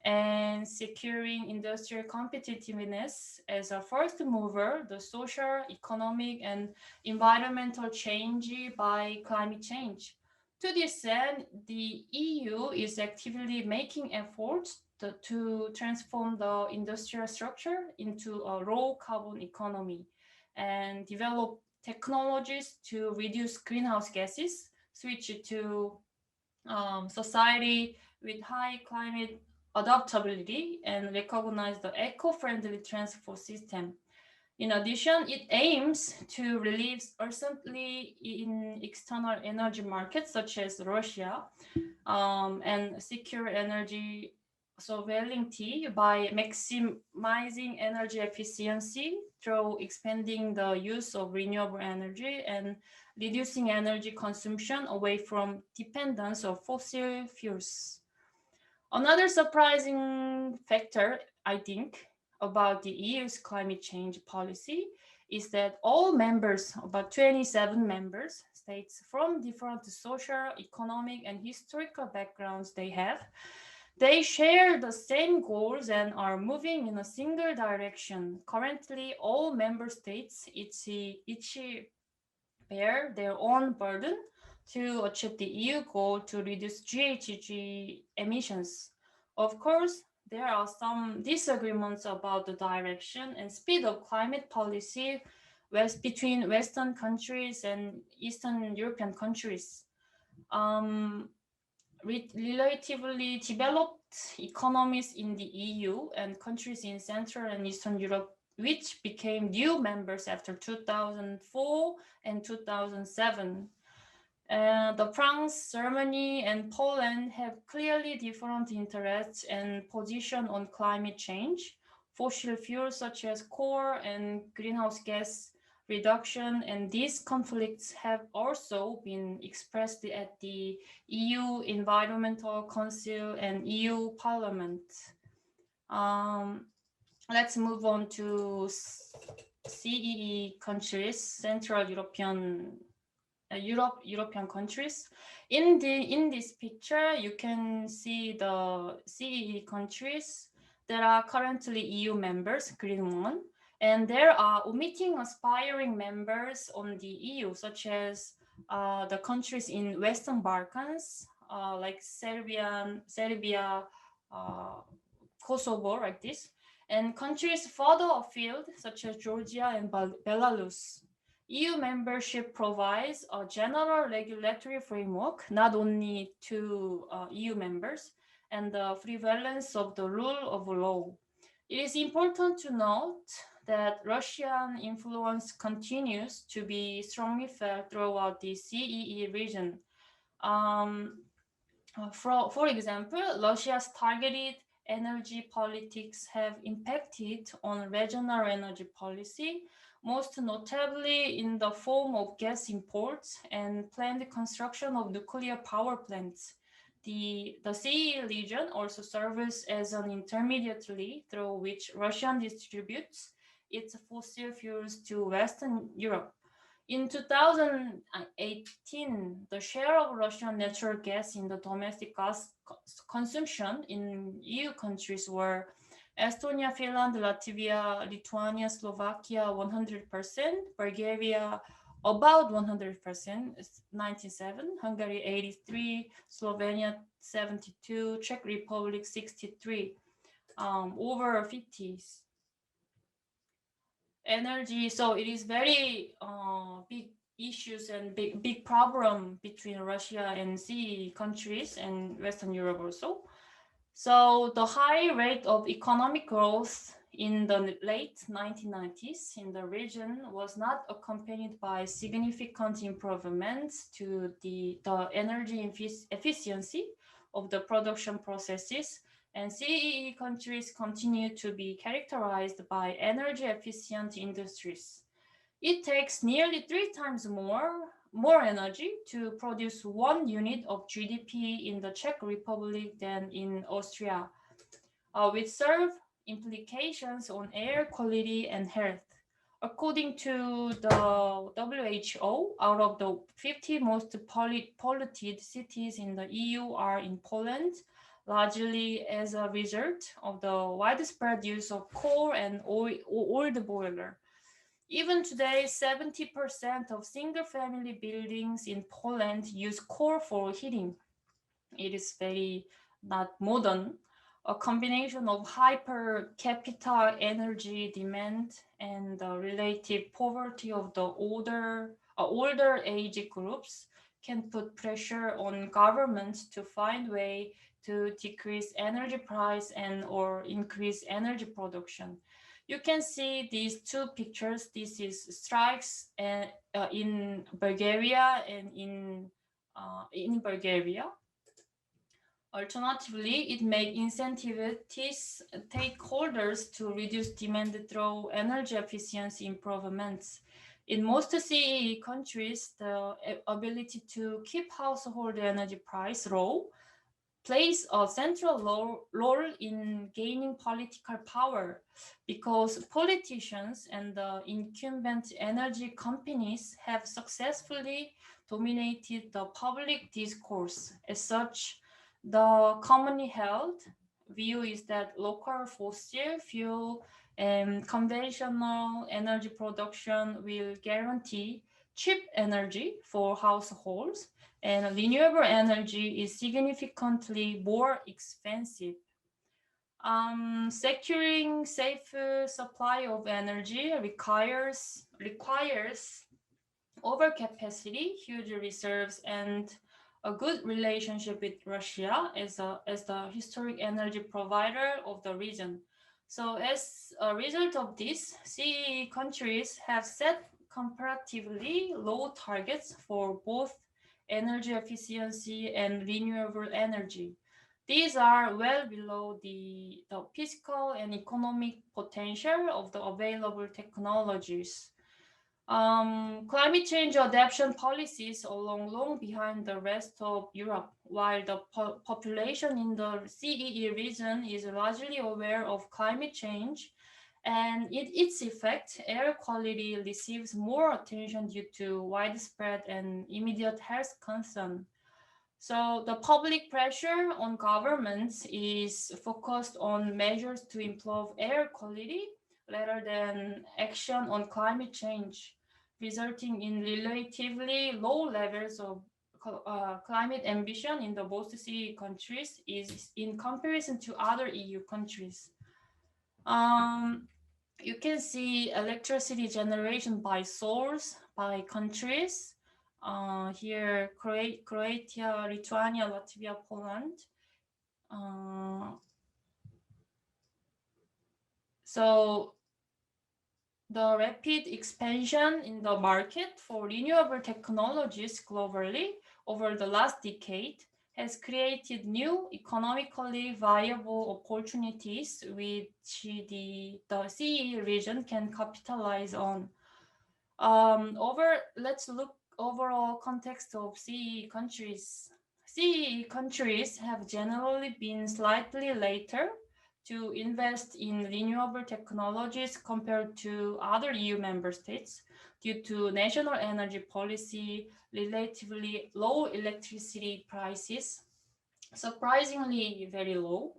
and securing industrial competitiveness as a first mover, the social, economic, and environmental change by climate change. To this end, the EU is actively making efforts to transform the industrial structure into a low carbon economy and develop technologies to reduce greenhouse gases, switch to society with high climate adaptability, and recognize the eco-friendly transport system. In addition, it aims to relieve urgently in external energy markets such as Russia and secure energy sovereignty by maximizing energy efficiency through expanding the use of renewable energy and reducing energy consumption away from dependence of fossil fuels. Another surprising factor, I think, about the EU's climate change policy is that all members, about 27 members, states from different social, economic, and historical backgrounds they share the same goals and are moving in a single direction. Currently, all member states each bear their own burden to achieve the EU goal to reduce GHG emissions. Of course, there are some disagreements about the direction and speed of climate policy between Western countries and Eastern European countries. Relatively developed economies in the EU and countries in Central and Eastern Europe, which became new members after 2004 and 2007. The France, Germany, and Poland have clearly different interests and position on climate change. Fossil fuels such as coal and greenhouse gas reduction, and these conflicts have also been expressed at the EU Environmental Council and EU Parliament. Let's move on to CEE countries, Central European countries. In this picture, you can see the CEE countries that are currently EU members, green one, and there are omitting aspiring members on the EU, such as the countries in Western Balkans, like Serbia, Kosovo, like this, and countries further afield, such as Georgia and Belarus. EU membership provides a general regulatory framework, not only to EU members, and the prevalence of the rule of law. It is important to note that Russian influence continues to be strongly felt throughout the CEE region. For example, Russia's targeted energy politics have impacted on regional energy policy, most notably in the form of gas imports and planned construction of nuclear power plants. The CEE region also serves as an intermediary through which Russia distributes its fossil fuels to Western Europe. In 2018, the share of Russian natural gas in the domestic gas consumption in EU countries were Estonia, Finland, Latvia, Lithuania, Slovakia 100%, Bulgaria about 100%, 97, Hungary 83, Slovenia 72, Czech Republic 63, over 50s. Energy, so it is very big issues and big problem between Russia and CEE countries and Western Europe also. So the high rate of economic growth in the late 1990s in the region was not accompanied by significant improvements to the energy efficiency of the production processes, and CEE countries continue to be characterized by energy efficient industries. It takes nearly 3 times more energy to produce 1 unit of GDP in the Czech Republic than in Austria, which serve implications on air quality and health. According to the WHO, out of the 50 most polluted cities in the EU are in Poland, largely as a result of the widespread use of coal and old boiler. Even today, 70% of single-family buildings in Poland use coal for heating. It is very not modern. A combination of high per capita energy demand and the relative poverty of the older age groups can put pressure on governments to find way to decrease energy price and or increase energy production. You can see these two pictures. This is strikes in Bulgaria and in Bulgaria. Alternatively, it may incentivize stakeholders to reduce demand through energy efficiency improvements. In most CEE countries, the ability to keep household energy price low plays a central role in gaining political power because politicians and the incumbent energy companies have successfully dominated the public discourse. As such, the commonly held view is that local fossil fuel and conventional energy production will guarantee cheap energy for households, and renewable energy is significantly more expensive. Securing safe supply of energy requires overcapacity, huge reserves, and a good relationship with Russia as the historic energy provider of the region. So as a result of this, CEE countries have set comparatively low targets for both energy efficiency and renewable energy. These are well below the fiscal and economic potential of the available technologies. Climate change adaptation policies are long behind the rest of Europe, while the population in the CEE region is largely aware of climate change and its effect. Air quality receives more attention due to widespread and immediate health concern. So the public pressure on governments is focused on measures to improve air quality rather than action on climate change, resulting in relatively low levels of climate ambition in the both CEE countries is in comparison to other EU countries. You can see electricity generation by source, by countries. Here, Croatia, Lithuania, Latvia, Poland. So the rapid expansion in the market for renewable technologies globally over the last decade has created new economically viable opportunities which the CEE region can capitalize on. Let's look overall context of CEE countries. CEE countries have generally been slightly later to invest in renewable technologies compared to other EU member states due to national energy policy, relatively low electricity prices, surprisingly very low,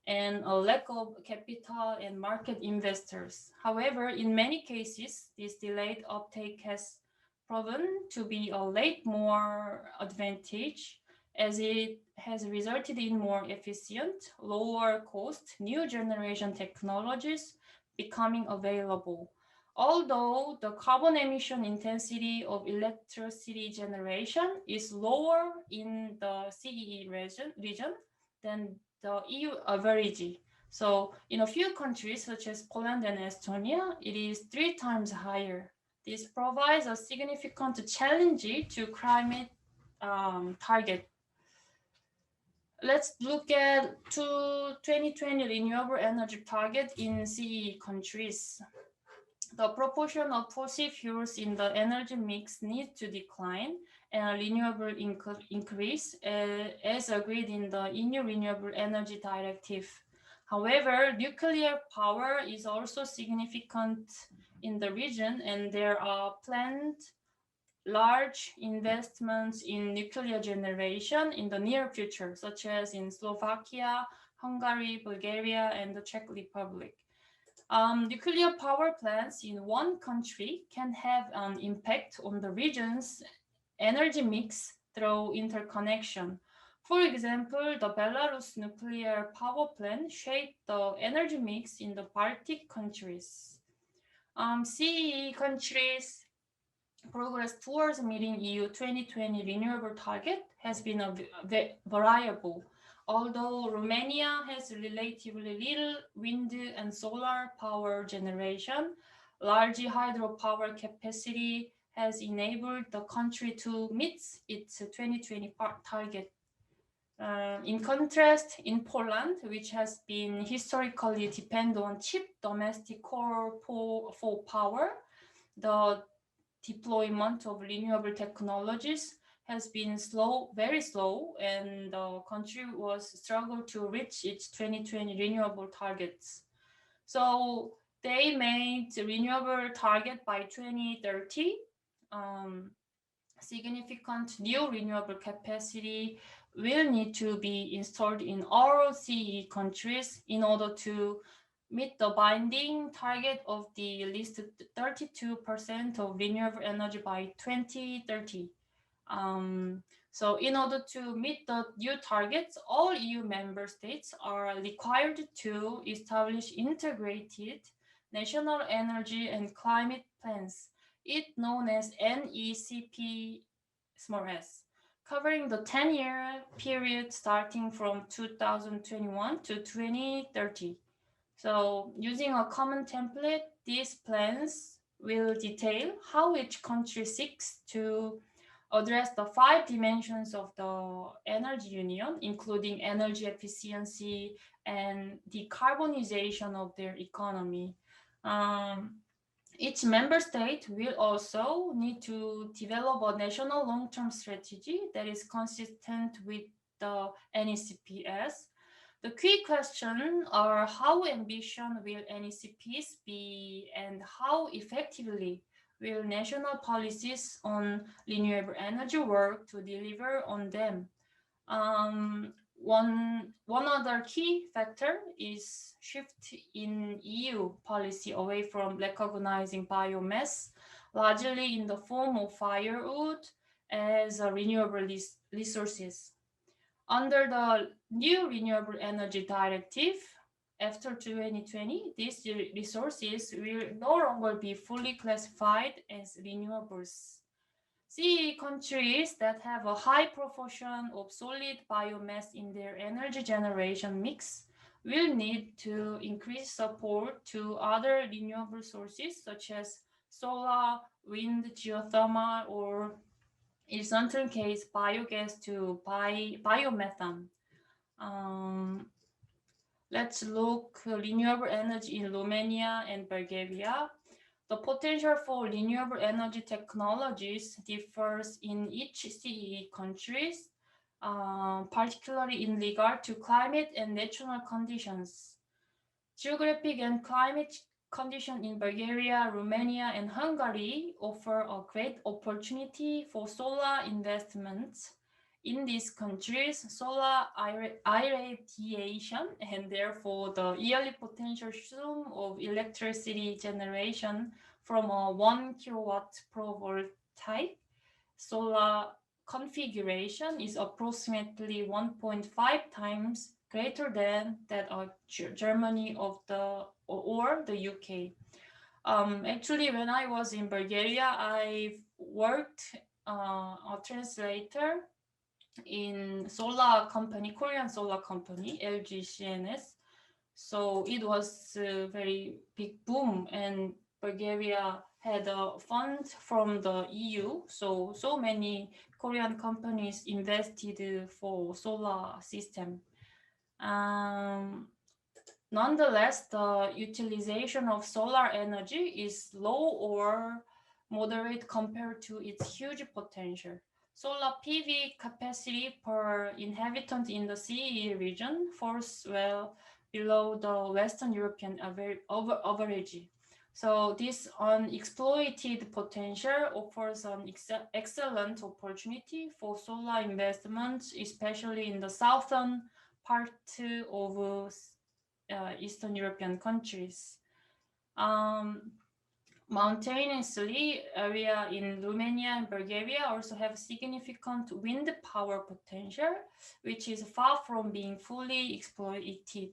and a lack of capital and market investors. However, in many cases, this delayed uptake has proven to be a late more advantage as it has resulted in more efficient, lower cost, new generation technologies becoming available. Although the carbon emission intensity of electricity generation is lower in the CEE region than the EU average. So in a few countries such as Poland and Estonia, it is 3 times higher. This provides a significant challenge to climate target. Let's look at 2020 renewable energy target in CEE countries. The proportion of fossil fuels in the energy mix needs to decline and renewable increase as agreed in the EU Renewable Energy Directive. However, nuclear power is also significant in the region, and there are planned large investments in nuclear generation in the near future, such as in Slovakia, Hungary, Bulgaria, and the Czech Republic. Nuclear power plants in one country can have an impact on the region's energy mix through interconnection. For example, the Belarus nuclear power plant shaped the energy mix in the Baltic countries. CEE countries' progress towards meeting EU 2020 renewable target has been variable. Although Romania has relatively little wind and solar power generation, large hydropower capacity has enabled the country to meet its 2020 target. In contrast, in Poland, which has been historically dependent on cheap domestic coal for power, the deployment of renewable technologies has been very slow, and the country was struggled to reach its 2020 renewable targets. So they made the renewable target by 2030. Significant new renewable capacity will need to be installed in all CE countries in order to meet the binding target of the listed 32% of renewable energy by 2030. So in order to meet the new targets, all EU member states are required to establish integrated national energy and climate plans, it known as NECP s, covering the 10-year period starting from 2021 to 2030. So using a common template, these plans will detail how each country seeks to address the 5 dimensions of the energy union, including energy efficiency and decarbonization of their economy. Each member state will also need to develop a national long-term strategy that is consistent with the NECPs. The key questions are how ambitious will NECPs be and how effectively will national policies on renewable energy work to deliver on them. One other key factor is shift in EU policy away from recognizing biomass, largely in the form of firewood, as a renewable resources. Under the new Renewable Energy Directive, after 2020, these resources will no longer be fully classified as renewables. CE countries that have a high proportion of solid biomass in their energy generation mix will need to increase support to other renewable sources such as solar, wind, geothermal, or in certain case, biogas to biomethane. Let's look renewable energy in Romania and Bulgaria. The potential for renewable energy technologies differs in each CEE countries, particularly in regard to climate and natural conditions. Geographic and climate conditions in Bulgaria, Romania, and Hungary offer a great opportunity for solar investments. In these countries, solar irradiation and therefore the yearly potential sum of electricity generation from a 1 kilowatt photovoltaic solar configuration is approximately 1.5 times greater than that of Germany or the UK. Actually, when I was in Bulgaria, I worked a translator in solar company, Korean solar company, LGCNS. So it was a very big boom, and Bulgaria had a fund from the EU. So many Korean companies invested for solar system. Nonetheless, the utilization of solar energy is low or moderate compared to its huge potential. Solar PV capacity per inhabitant in the CEE region falls well below the Western European average. So this unexploited potential offers an excellent opportunity for solar investments, especially in the southern part of Eastern European countries. Mountainous area in Romania and Bulgaria also have significant wind power potential, which is far from being fully exploited.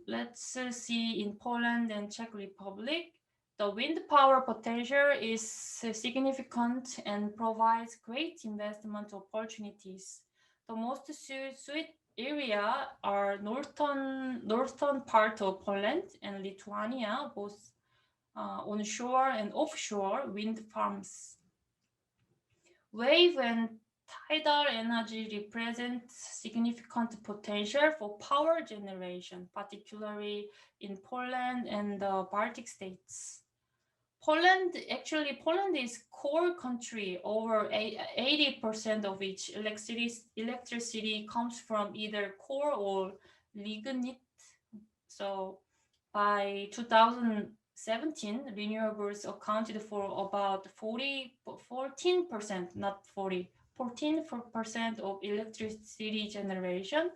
Let's see in Poland and Czech Republic, the wind power potential is significant and provides great investment opportunities. The most suited area are northern part of Poland and Lithuania, both onshore and offshore wind farms. Wave and tidal energy represent significant potential for power generation, particularly in Poland and the Baltic states. Poland is core country. Over 80% of its electricity comes from either coal or lignite. So by 2017, renewables accounted for about 14%, not 40, 14% of electricity generation,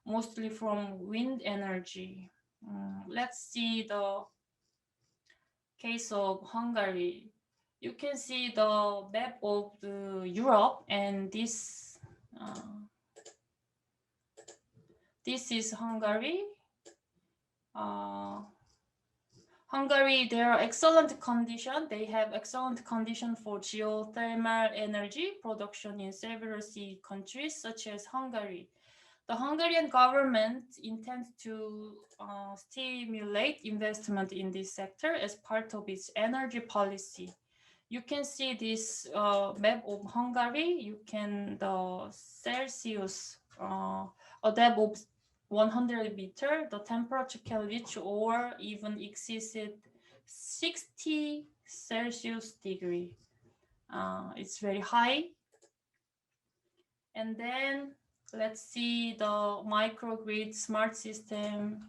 mostly from wind energy. Let's see the case of Hungary. You can see the map of Europe, and this is Hungary. Hungary, they are excellent condition. They have excellent condition for geothermal energy production in several sea countries, such as Hungary. The Hungarian government intends to stimulate investment in this sector as part of its energy policy. You can see this map of Hungary. You can the Celsius a depth of 100 meter, the temperature can reach or even exceed 60 Celsius degree. It's very high. And then let's see the microgrid smart system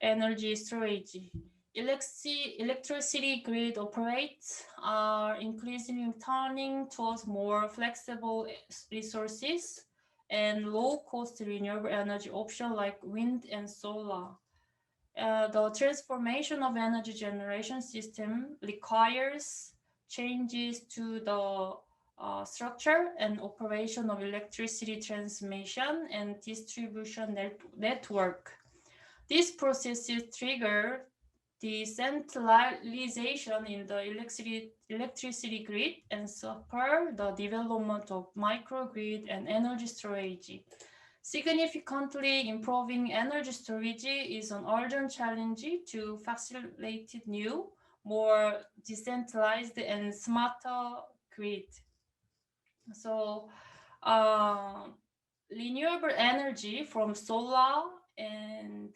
energy storage. Electricity grid operates are increasingly turning towards more flexible resources and low-cost renewable energy options like wind and solar. The transformation of energy generation system requires changes to the structure and operation of electricity transmission and distribution network. These processes trigger decentralization in the electricity grid and support the development of microgrid and energy storage. Significantly improving energy storage is an urgent challenge to facilitate new, more decentralized and smarter grid. So renewable energy from solar and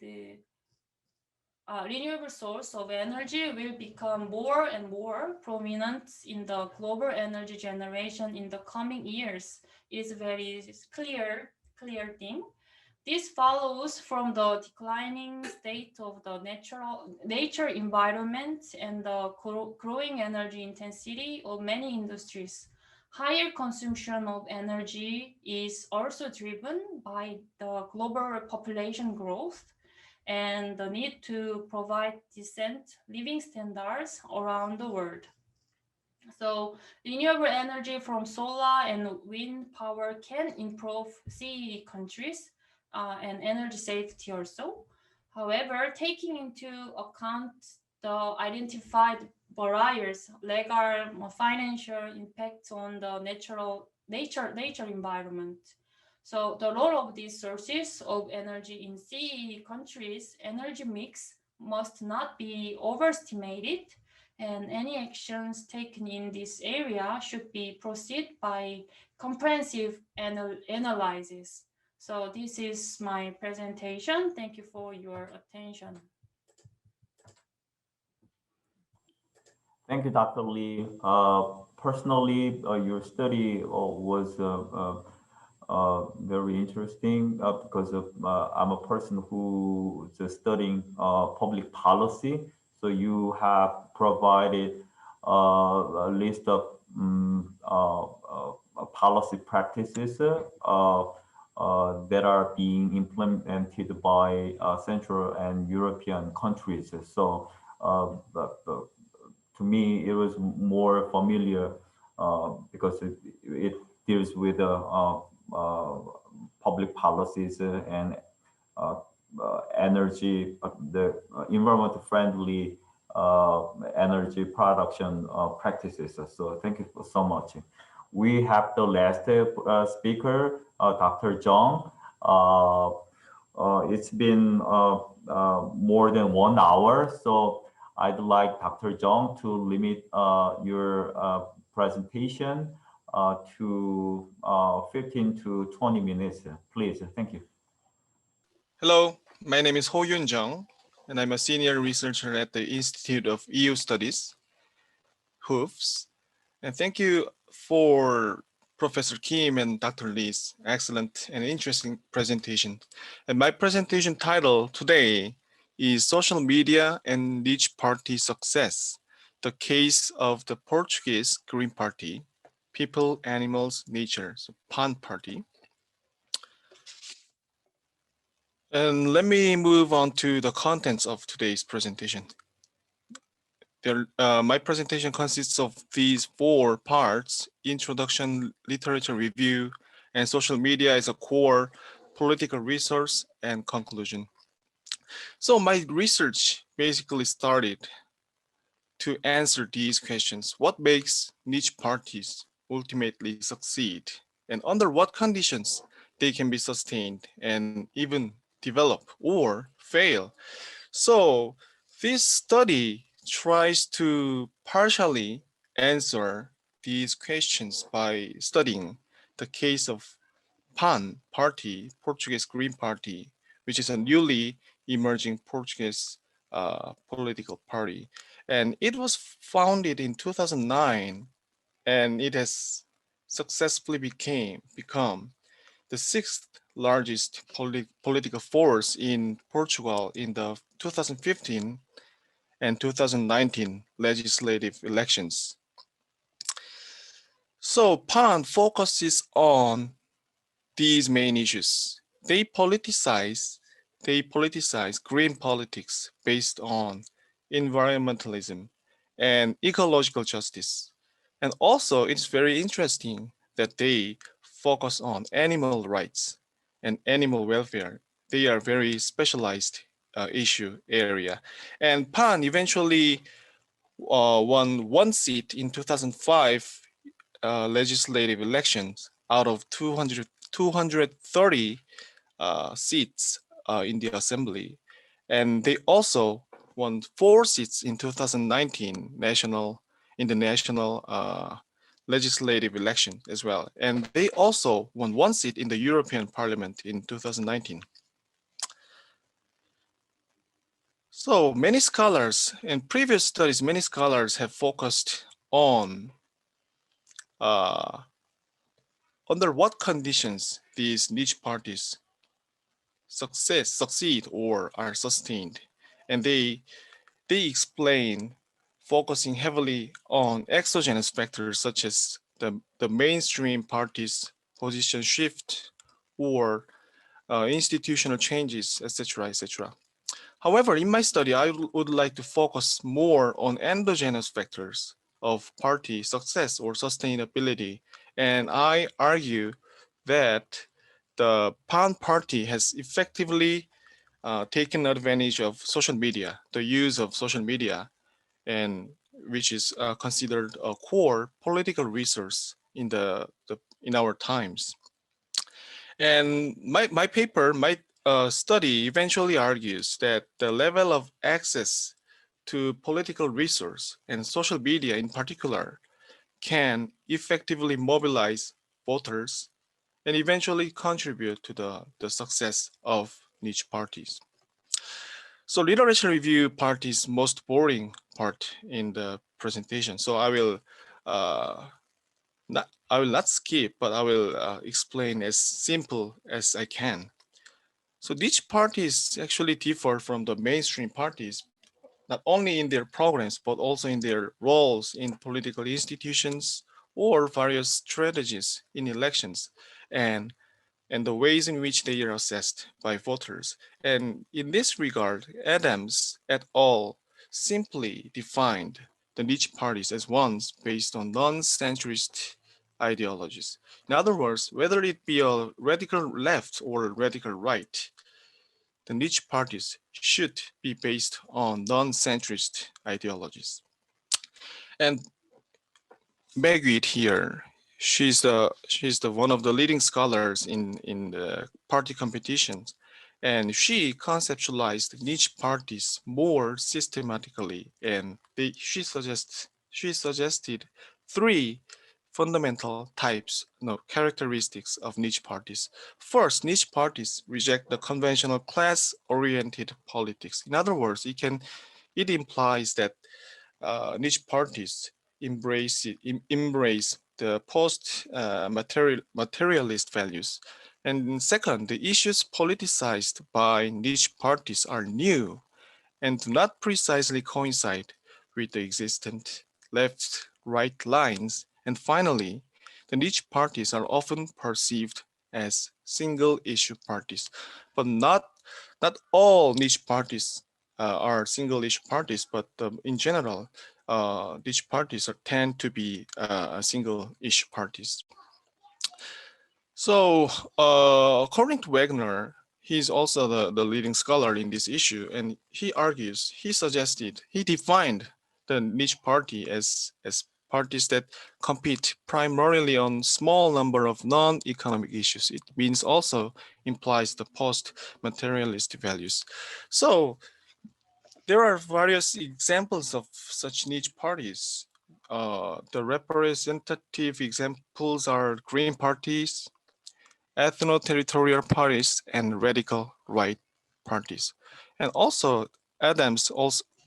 renewable source of energy will become more and more prominent in the global energy generation in the coming years. It is a very clear thing. This follows from the declining state of the nature environment and the growing energy intensity of many industries. Higher consumption of energy is also driven by the global population growth and the need to provide decent living standards around the world. So renewable energy from solar and wind power can improve CEE countries and energy safety also. However, taking into account the identified barriers, legal, financial impacts on the nature environment. So the role of these sources of energy in CEE countries' energy mix must not be overestimated, and any actions taken in this area should be proceeded by comprehensive analysis. So this is my presentation. Thank you for your attention. Thank you, Dr. Lee. Personally, your study was very interesting because of, I'm a person who is studying public policy. So you have provided a list of policy practices that are being implemented by Central and European countries. So to me, it was more familiar because it deals with public policies and energy, the environment friendly energy production practices. So thank you so much. We have the last speaker, Dr. Jung. It's been more than 1 hour, so I'd like Dr. Jung to limit your presentation to 15 to 20 minutes, please. Thank you. Hello, my name is Jung, and I'm a senior researcher at the Institute of EU Studies, HUFS. And thank you for Professor Kim and Dr. Lee's excellent and interesting presentation. And my presentation title today is Social Media and Niche Party Success, the case of the Portuguese Green Party, People, Animals, Nature, so PAN Party. And let me move on to the contents of today's presentation. My presentation consists of these 4 parts: introduction, literature review, and social media as a core, political resource, and conclusion. So my research basically started to answer these questions. What makes niche parties ultimately succeed? And under what conditions they can be sustained and even develop or fail? So this study tries to partially answer these questions by studying the case of PAN Party, Portuguese Green Party, which is a newly emerging Portuguese political party. And it was founded in 2009, and it has successfully become the 6th largest political force in Portugal in the 2015 and 2019 legislative elections. So PAN focuses on these main issues. They politicize green politics based on environmentalism and ecological justice. And also, it's very interesting that they focus on animal rights and animal welfare. They are very specialized issue area. And PAN eventually won 1 seat in 2005 legislative elections out of 230 seats in the assembly. And they also won 4 seats in 2019 national legislative election as well. And they also won 1 seat in the European Parliament in 2019. So many scholars, in previous studies, many scholars have focused on under what conditions these niche parties succeed or are sustained. And they explain focusing heavily on exogenous factors such as the mainstream parties' position shift or institutional changes, etc., etc. However, in my study, I would like to focus more on endogenous factors of party success or sustainability. And I argue that the PAN party has effectively taken advantage of social media, the use of social media, and which is considered a core political resource in in our times. And my paper, my study eventually argues that the level of access to political resource and social media in particular can effectively mobilize voters and eventually contribute to the success of niche parties. So literature review part is most boring part in the presentation. So I will I will not skip, but I will explain as simple as I can. So niche parties actually differ from the mainstream parties, not only in their programs, but also in their roles in political institutions or various strategies in elections, and the ways in which they are assessed by voters. And in this regard, Adams et al. Simply defined the niche parties as ones based on non-centrist ideologies. In other words, whether it be a radical left or radical right, the niche parties should be based on non-centrist ideologies. And Megwit here, she's the one of the leading scholars in the party competitions, and she conceptualized niche parties more systematically, and she suggested three fundamental types, no, characteristics of niche parties. First, niche parties reject the conventional class-oriented politics. In other words, it implies that niche parties embrace the materialist values. And second, the issues politicized by niche parties are new and do not precisely coincide with the existent left-right lines. And finally, the niche parties are often perceived as single-issue parties, but not all niche parties are single-issue parties, but in general, niche parties tend to be single-issue parties. So according to Wagner, he's also the leading scholar in this issue, and he defined the niche party as parties that compete primarily on small number of non-economic issues. It means also implies the post-materialist values. So there are various examples of such niche parties. The representative examples are green parties, ethno-territorial parties, and radical right parties. And also, Adams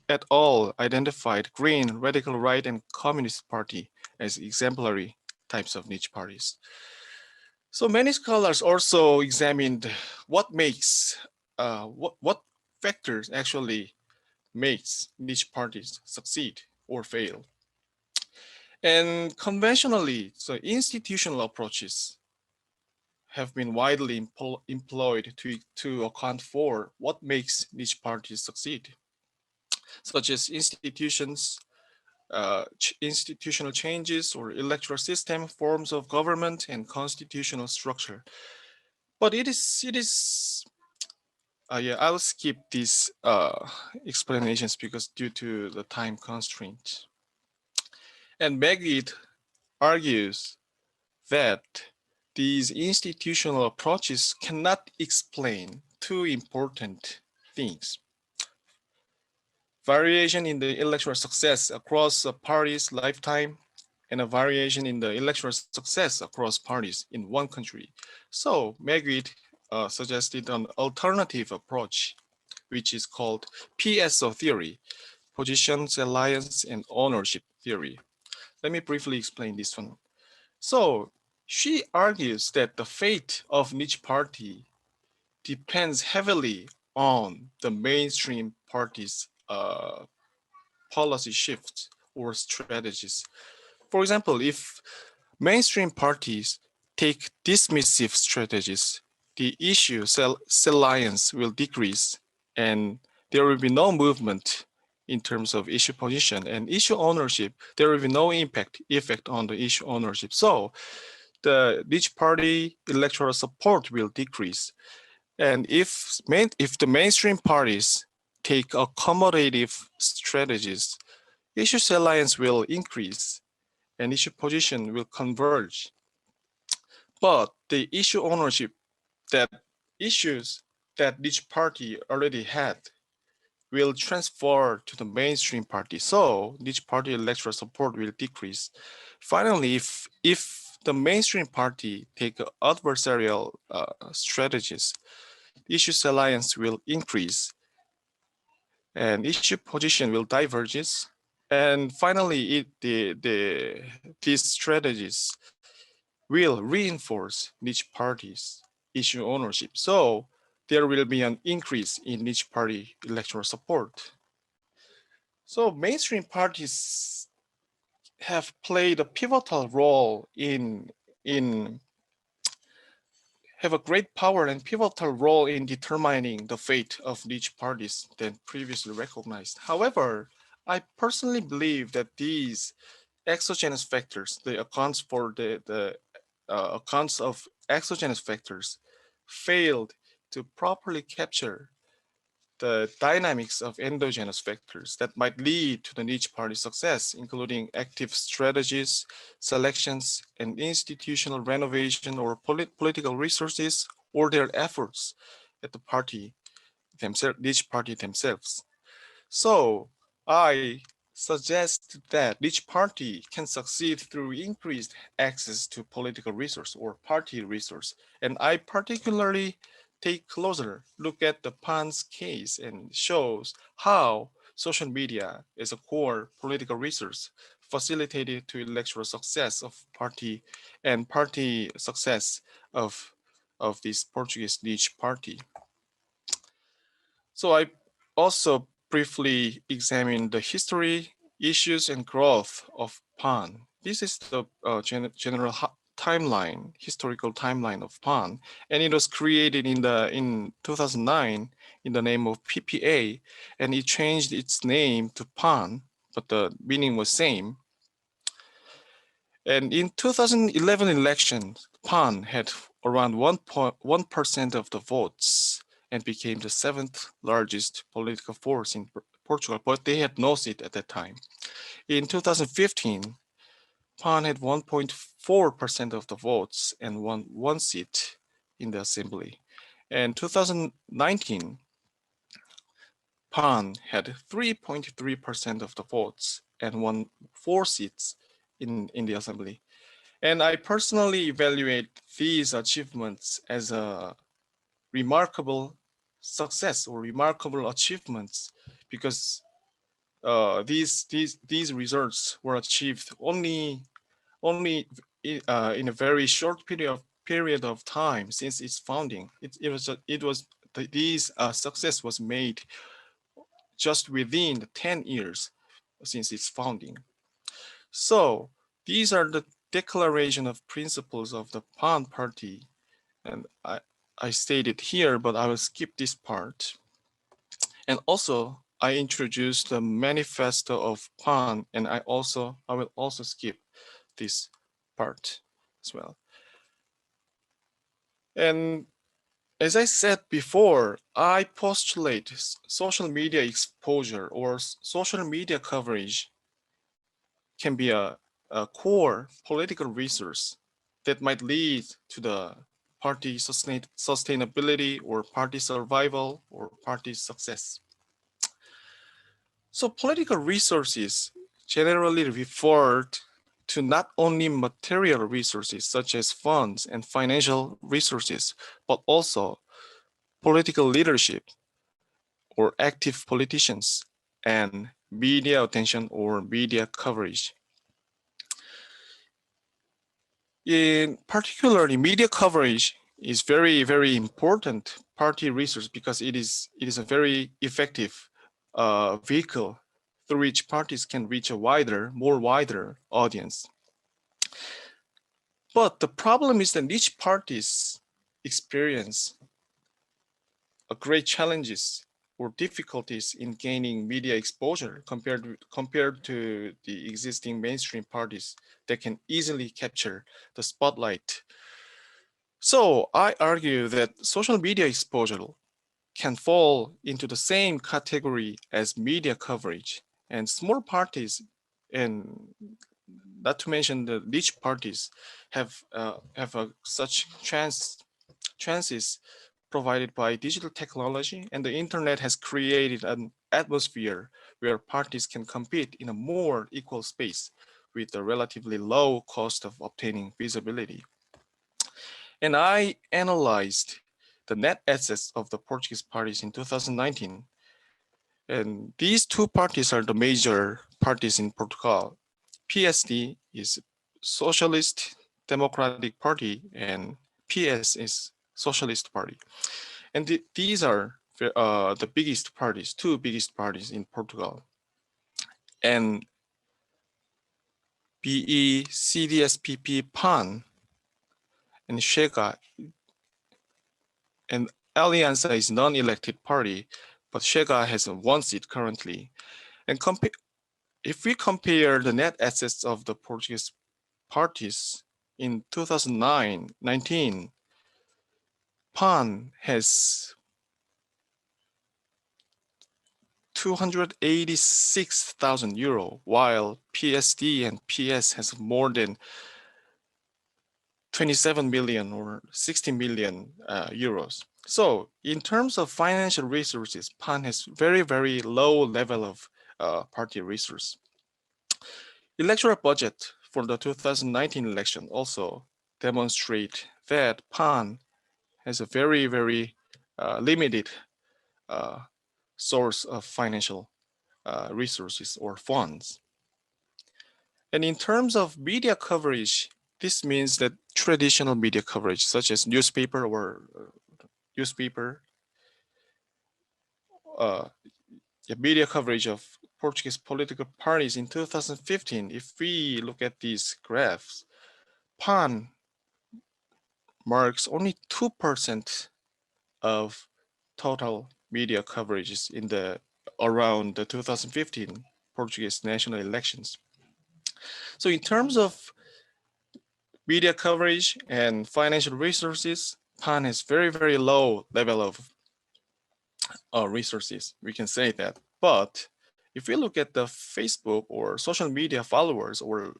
et al. Identified Green, Radical Right, and Communist Party as exemplary types of niche parties. So many scholars also examined what makes, what factors actually makes niche parties succeed or fail. And conventionally, so institutional approaches have been widely employed to account for what makes niche parties succeed, such as institutional changes or electoral system, forms of government, and constitutional structure. But yeah, I'll skip these explanations because due to the time constraint. And Megwit argues that these institutional approaches cannot explain two important things: variation in the electoral success across a party's lifetime and a variation in the electoral success across parties in one country. So Megwit suggested an alternative approach, which is called PSO theory, positions, alliance, and ownership theory. Let me briefly explain this one. So she argues that the fate of niche party depends heavily on the mainstream party's policy shifts or strategies. For example, if mainstream parties take dismissive strategies, the issue salience will decrease and there will be no movement in terms of issue position and issue ownership. There will be no effect on the issue ownership. So the niche party electoral support will decrease. And if the mainstream parties take accommodative strategies, issue salience will increase and issue position will converge. But the issue ownership that issues that each party already had will transfer to the mainstream party. So each party electoral support will decrease. Finally, if the mainstream party take adversarial strategies, issue salience will increase and issue position will diverge And finally, these strategies will reinforce niche parties' issue ownership. So there will be an increase in niche party electoral support. So mainstream parties have played a pivotal role have a great power and pivotal role in determining the fate of niche parties than previously recognized. However, I personally believe that these exogenous factors, the accounts for the accounts of exogenous factors, failed to properly capture the dynamics of endogenous factors that might lead to the niche party success, including active strategies, selections, and institutional renovation or political resources, or their efforts at the party themselves, niche party themselves. So I suggest that each party can succeed through increased access to political resource or party resource. And I particularly take closer look at the Pan's case and shows how social media is a core political resource facilitated to electoral success of party and party success of this Portuguese niche party. So I also briefly examine the history, issues, and growth of PAN. This is the general timeline, historical timeline of PAN, and it was created in 2009 in the name of PPA, and it changed its name to PAN, but the meaning was same. And in 2011 election, PAN had around 1% of the votes and became the 7th largest political force in Portugal, but they had no seat at that time. In 2015, PAN had 1.4% of the votes and won 1 seat in the assembly. And 2019, PAN had 3.3% of the votes and won 4 seats in the assembly. And I personally evaluate these achievements as a remarkable success or remarkable achievements because these results were achieved only in a very short period of time since its founding. These success was made just within 10 years since its founding. So these are the declaration of principles of the PAN party, and I stated here, but I will skip this part. And also I introduced the manifesto of PAN, and I will also skip this part as well. And as I said before, I postulate social media exposure or social media coverage can be a core political resource that might lead to the party sustainability or party survival or party success. So political resources generally referred to not only material resources such as funds and financial resources, but also political leadership or active politicians and media attention or media coverage. In particularly, media coverage is very, very important party resource because it is a very effective vehicle through which parties can reach a more wider audience. But the problem is that each parties experience a great challenges or difficulties in gaining media exposure compared to the existing mainstream parties that can easily capture the spotlight. So I argue that social media exposure can fall into the same category as media coverage, and small parties, and not to mention the niche parties, have such chances provided by digital technology, and the internet has created an atmosphere where parties can compete in a more equal space with a relatively low cost of obtaining visibility. And I analyzed the net assets of the Portuguese parties in 2019. And these two parties are the major parties in Portugal. PSD is Socialist Democratic Party and PS is Socialist Party. And these are the biggest parties, two biggest parties in Portugal. And BE, CDSPP, PAN, and Chega, and Aliança is non-elected party, but Chega has one seat currently. And if we compare the net assets of the Portuguese parties in 2019, PAN has 286,000 euro, while PSD and PS has more than 27 million or 60 million euros. So in terms of financial resources, PAN has very, very low level of party resource. Electoral budget for the 2019 election also demonstrate that PAN has a very, very limited source of financial resources or funds. And in terms of media coverage, this means that traditional media coverage, such as newspaper or media coverage of Portuguese political parties in 2015, if we look at these graphs, PAN marks only 2% of total media coverages in around the 2015 Portuguese national elections. So in terms of media coverage and financial resources, PAN has very, very low level of resources, we can say that. But if we look at the Facebook or social media followers or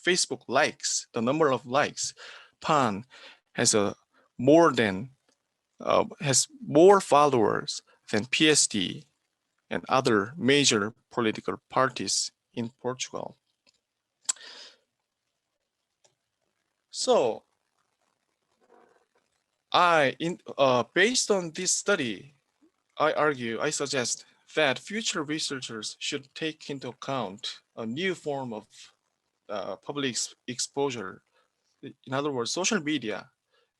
Facebook likes, the number of likes, PAN has has more followers than PSD and other major political parties in Portugal. So based on this study, I suggest that future researchers should take into account a new form of public exposure. In other words, social media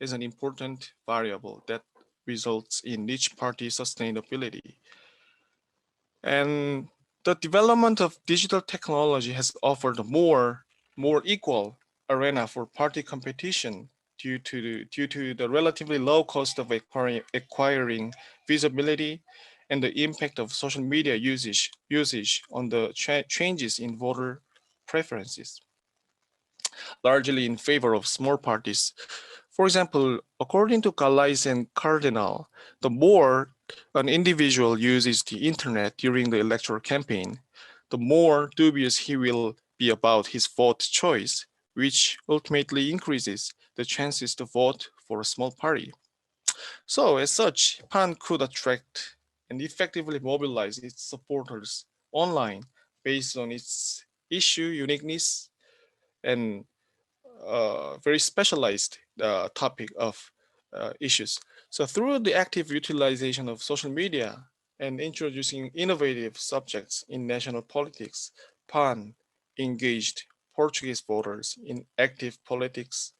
is an important variable that results in each party sustainability. And the development of digital technology has offered a more equal arena for party competition due to the relatively low cost of acquiring visibility and the impact of social media usage on the changes in voter preferences, largely in favor of small parties. For example, according to Calais and Cardinal, the more an individual uses the internet during the electoral campaign, the more dubious he will be about his vote choice, which ultimately increases the chances to vote for a small party. So as such, PAN could attract and effectively mobilize its supporters online based on its issue uniqueness and very specialized topic of issues. So through the active utilization of social media and introducing innovative subjects in national politics, PAN engaged Portuguese voters in active politics,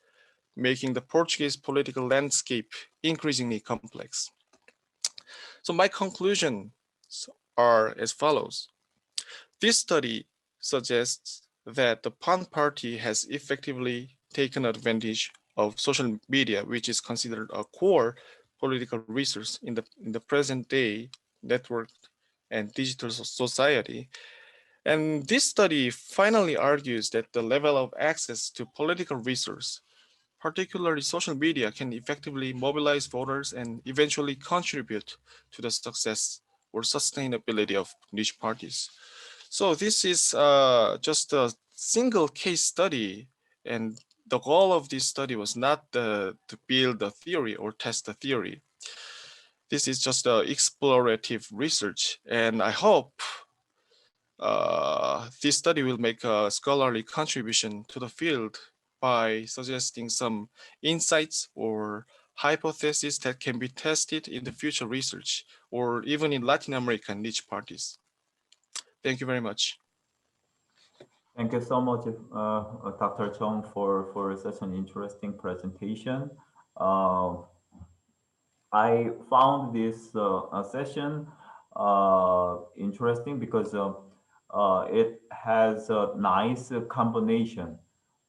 making the Portuguese political landscape increasingly complex. So my conclusions are as follows. This study suggests that the PAN party has effectively taken advantage of social media, which is considered a core political resource in the present day networked and digital society. And this study finally argues that the level of access to political resource, particularly social media, can effectively mobilize voters and eventually contribute to the success or sustainability of niche parties. So this is just a single case study, and the goal of this study was not to build a theory or test a theory. This is just explorative research, and I hope this study will make a scholarly contribution to the field by suggesting some insights or hypotheses that can be tested in the future research or even in Latin American niche parties. Thank you very much. Thank you so much, Dr. Jung, for such an interesting presentation. I found this session interesting because it has a nice combination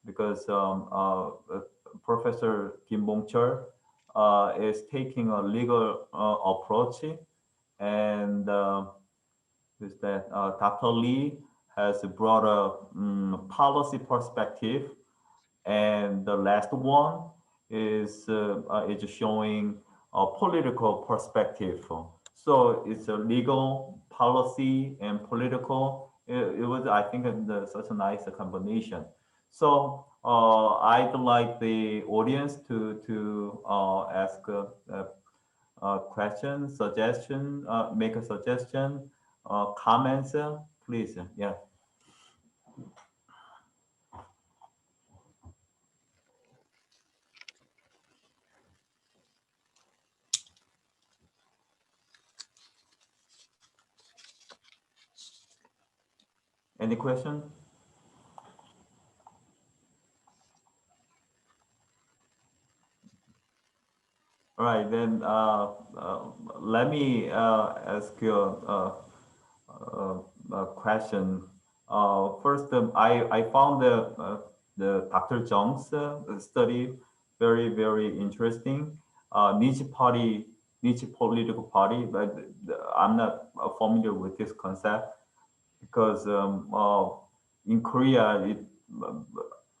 because Professor Bong Chul is taking a legal approach, and is that Dr. Lee has brought a policy perspective, and the last one is showing a political perspective. So it's a legal, policy, and political. It was, I think, such a nice combination. So I'd like the audience to ask a question, suggestion, make a suggestion, comments, please. Yeah. Any question? All right, then let me ask you a question. First, I found the Dr. Jung's study very interesting. Niche political party, but I'm not familiar with this concept because in Korea,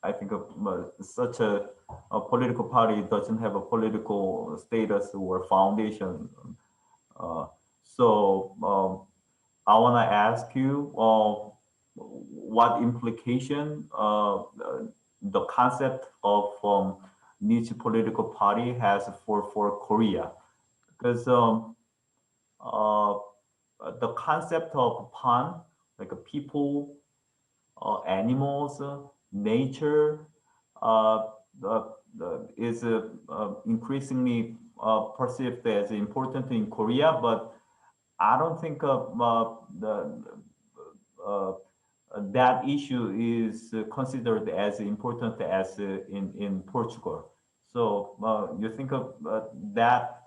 I think such a political party doesn't have a political status or foundation. So I want to ask you what implication the concept of niche political party has for Korea, because the concept of pan, like people, animals, nature, is increasingly perceived as important in Korea, but I don't think that issue is considered as important as in Portugal. So you think of that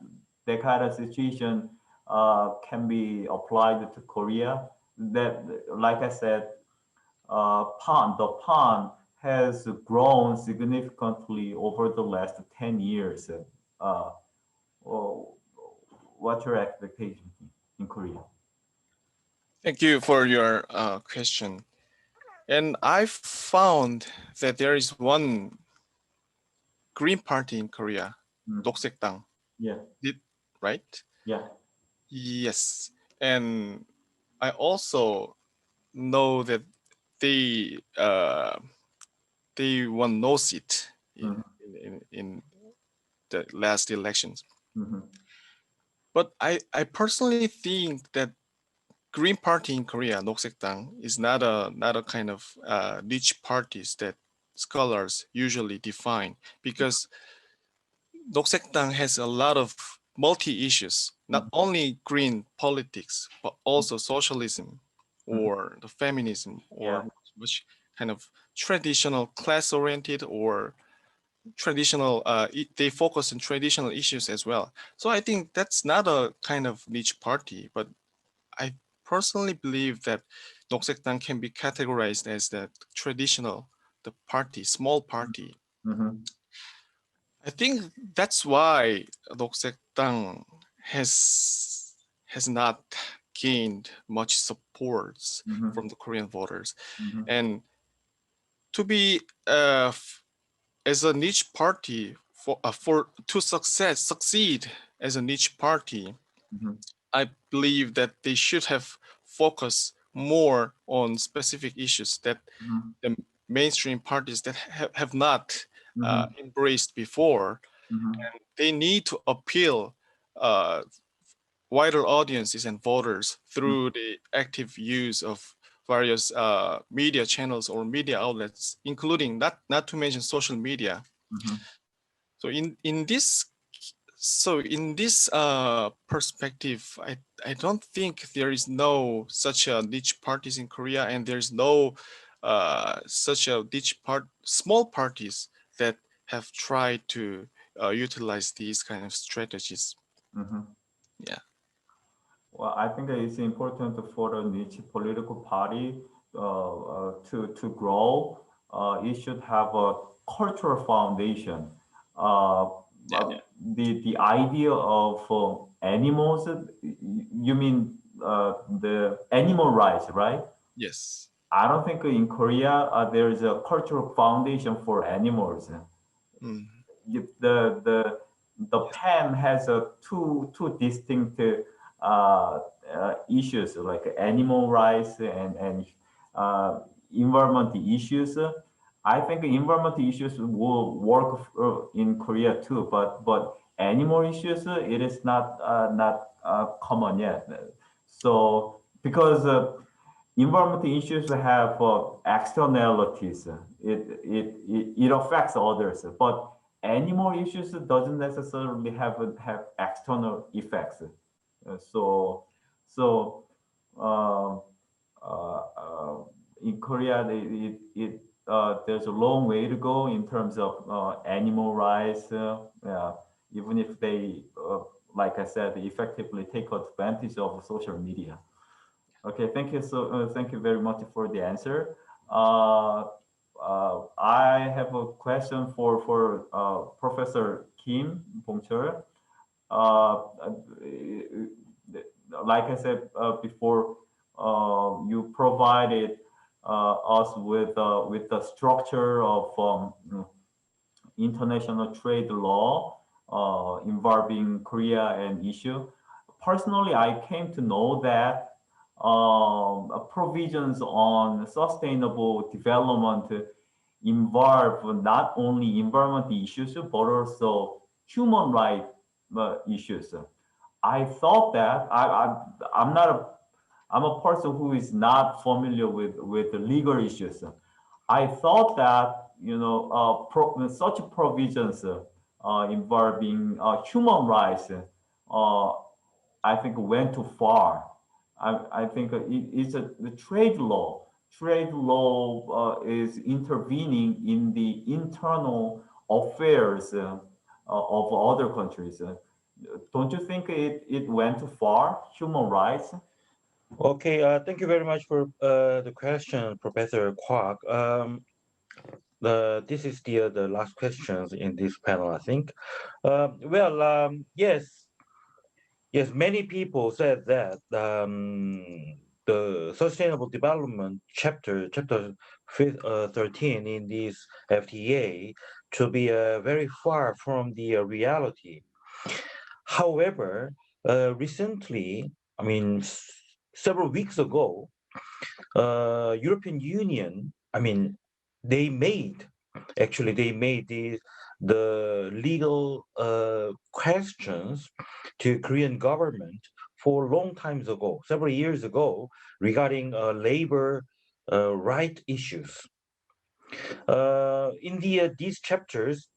kind of situation can be applied to Korea? That, like I said, the pond has grown significantly over the last 10 years. What's your expectation in Korea? Thank you for your question. And I found that there is one green party in Korea, 녹색당. Yeah. Right? Yeah. Yes. And I also know that they won no seat in the last elections. But I personally think that Green Party in Korea, 녹색당, is not a kind of niche parties that scholars usually define, because 녹색당 has a lot of multi-issues, not only green politics, but also socialism or the feminism, or which kind of traditional class-oriented or traditional, they focus on traditional issues as well. So I think that's not a kind of niche party, but I personally believe that 녹색당 can be categorized as the traditional, the party, small party. I think that's why 녹색당 has not gained much supports from the Korean voters. And to be as a niche party, to succeed as a niche party, I believe that they should have focused more on specific issues that the mainstream parties that have not embraced before. And they need to appeal wider audiences and voters through the active use of various media channels or media outlets, including not to mention social media. So in this So in this perspective, I don't think there is no such a niche parties in Korea, and there's no such a small parties that have tried to utilize these kind of strategies. Mhm. Yeah. Well, I think that it's important for a niche political party to grow. It should have a cultural foundation. Uh, Yeah. the idea of animals, you mean the animal rights, right? Yes. I don't think in Korea there is a cultural foundation for animals. Mm. The pen has a two distinct issues like animal rights and environment issues. I think environment issues will work in Korea too, but animal issues it is not common yet. So because environmental issues have externalities. It affects others, but animal issues doesn't necessarily have external effects. So so uh, in Korea, there's a long way to go in terms of animal rights. Even if they, like I said, effectively take advantage of social media. Okay, thank you. Thank you very much for the answer. I have a question for Professor Kim Bong Chul. Like I said before, you provided us with the structure of international trade law involving Korea and issue. Personally, I came to know that provisions on sustainable development involve not only environmental issues but also human rights issues. I thought that I'm not a I'm a person who is not familiar with the legal issues. I thought that such provisions involving human rights, I think went too far. I think it's the trade law. Trade law is intervening in the internal affairs of other countries. Don't you think it went too far? Human rights? Okay, thank you very much for the question, Professor Kwak. This is the last questions in this panel, I think. Yes, yes, many people said that the Sustainable Development chapter 13 in this FTA to be very far from the reality. However, recently, I mean, several weeks ago, European Union, I mean, they made the legal questions to Korean government for a long time ago, several years ago, regarding labor right issues. In these chapters,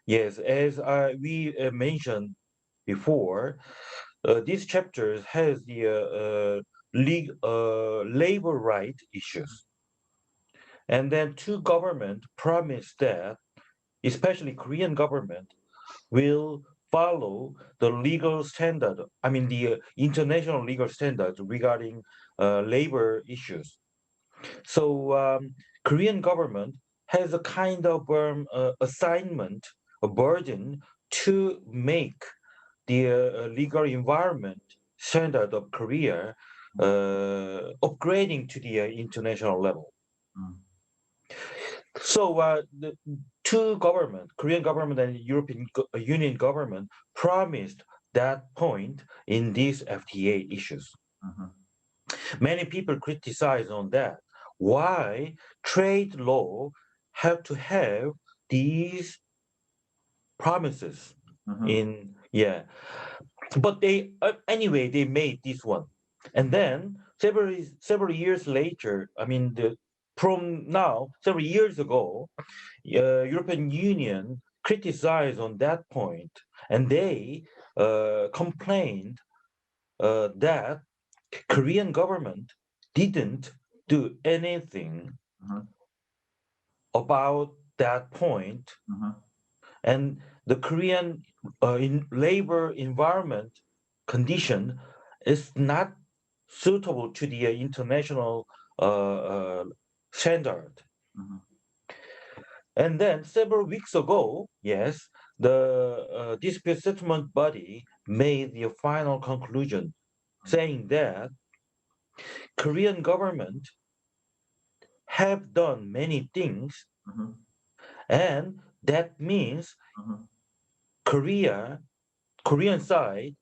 yes, as we mentioned before, these chapters has the labor right issues. And then two government promised that, especially Korean government, will follow the legal standard, I mean the international legal standards regarding labor issues. So Korean government has a kind of assignment, a burden to make the legal environment standard of Korea upgrading to the international level. Mm. So the two government, Korean government and European Union government, promised that point in these FTA issues. Mhm. Many people criticize on that. Why trade law have to have these promises Mhm. in but they anyway they made this one, and then several years later, I mean from now several years ago, European Union criticized on that point, and they complained that Korean government didn't do anything about that point, and the Korean labor environment condition is not suitable to the international standard. And then several weeks ago, yes, the dispute settlement body made the final conclusion saying that Korean government have done many things, and that means Korean side,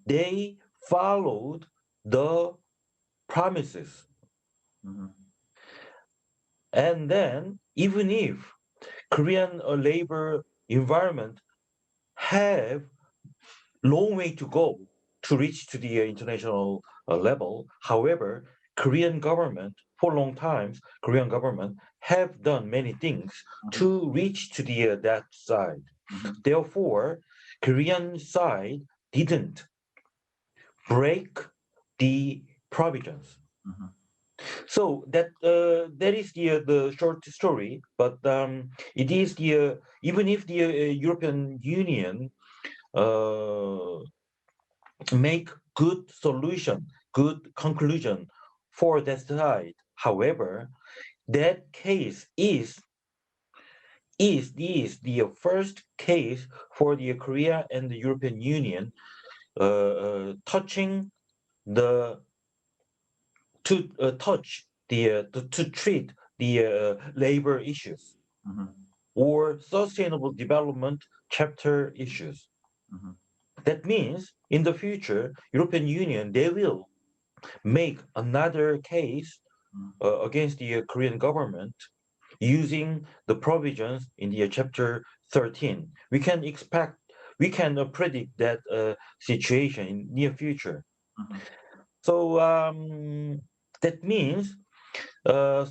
they followed the promises. And then even if Korean labor environment have long way to go to reach to the international level, however, Korean government for long times, Korean government have done many things to reach to the that side. Therefore, Korean side didn't break the provisions. So that is the short story, but it is the even if the European Union make good solution, good conclusion for that side. However, that case is the first case for the Korea and the European Union touching the to treat the labor issues or sustainable development chapter issues. That means in the future, European Union, they will make another case against the Korean government using the provisions in the chapter 13. We can predict that situation in near future. So that means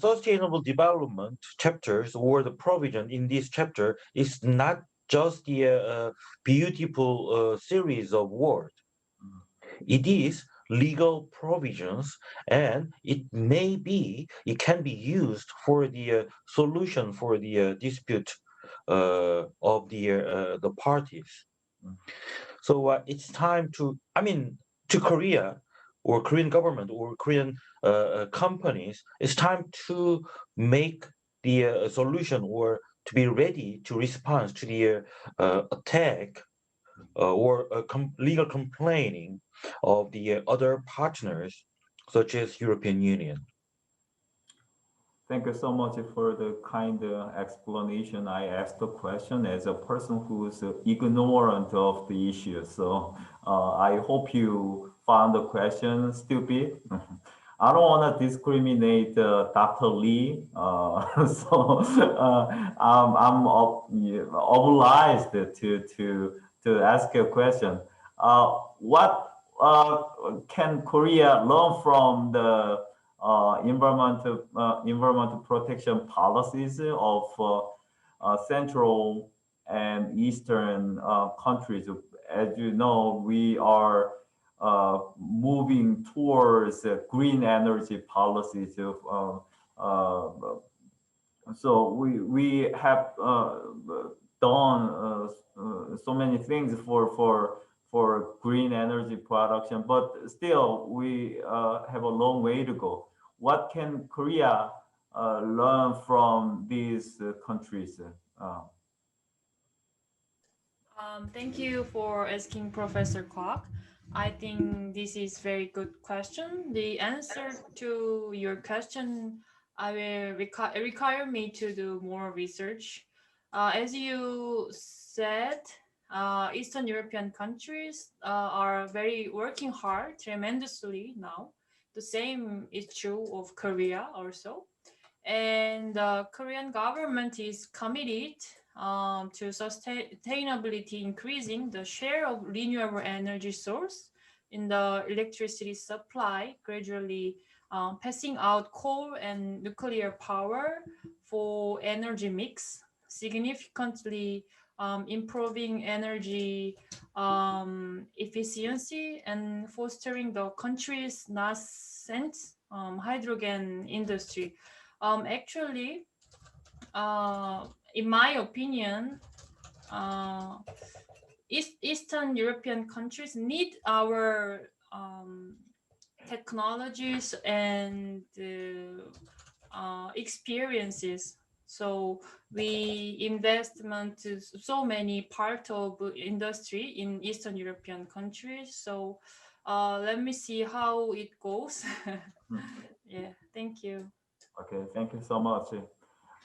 sustainable development chapters or the provision in this chapter is not just the beautiful series of words. It is legal provisions, and it can be used for the solution for the dispute of the parties. So it's time to Korea or Korean government or Korean companies, it's time to make the solution or to be ready to respond to the attack or legal complaining of the other partners, such as European Union. Thank you so much for the kind explanation. I asked the question as a person who's ignorant of the issue. So I hope you found the question stupid. I don't want to discriminate Dr. Lee, so I'm obliged to ask a question. What can Korea learn from the environmental protection policies of Central and Eastern countries? As you know, we are moving towards green energy policies. So we have done so many things for green energy production, but still we have a long way to go. What can Korea learn from these countries? Thank you for asking, Professor Kwak. I think this is very good question. The answer to your question, I will require me to do more research. As you said, Eastern European countries are very working hard tremendously now. The same is true of Korea also. And the Korean government is committed to sustainability, increasing the share of renewable energy source in the electricity supply, gradually passing out coal and nuclear power for energy mix, significantly improving energy efficiency and fostering the country's nascent hydrogen industry. Actually, in my opinion, Eastern European countries need our technologies and experiences. So we investment to so many part of industry in Eastern European countries. So let me see how it goes. Yeah, thank you. Okay, thank you so much.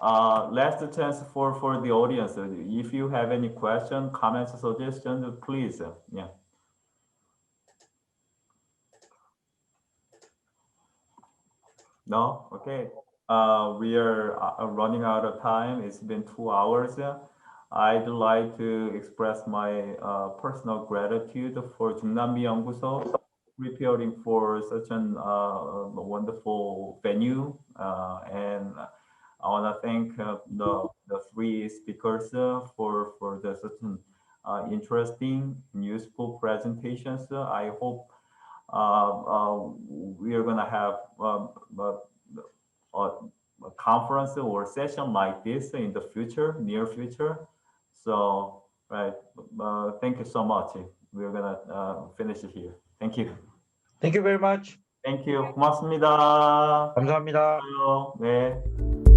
Last chance for the audience. If you have any question, comments, suggestions, please. Yeah. No? Okay. We are running out of time. It's been 2 hours. I'd like to express my personal gratitude for 중남미연구소 preparing for such an wonderful venue. And I want to thank the 3 speakers for the certain interesting and useful presentations. I hope we are going to have a conference or session like this in the future, near future. So, right, thank you so much. We're going to finish it here. Thank you. Thank you very much. Thank you. 고맙습니다. 감사합니다. 네.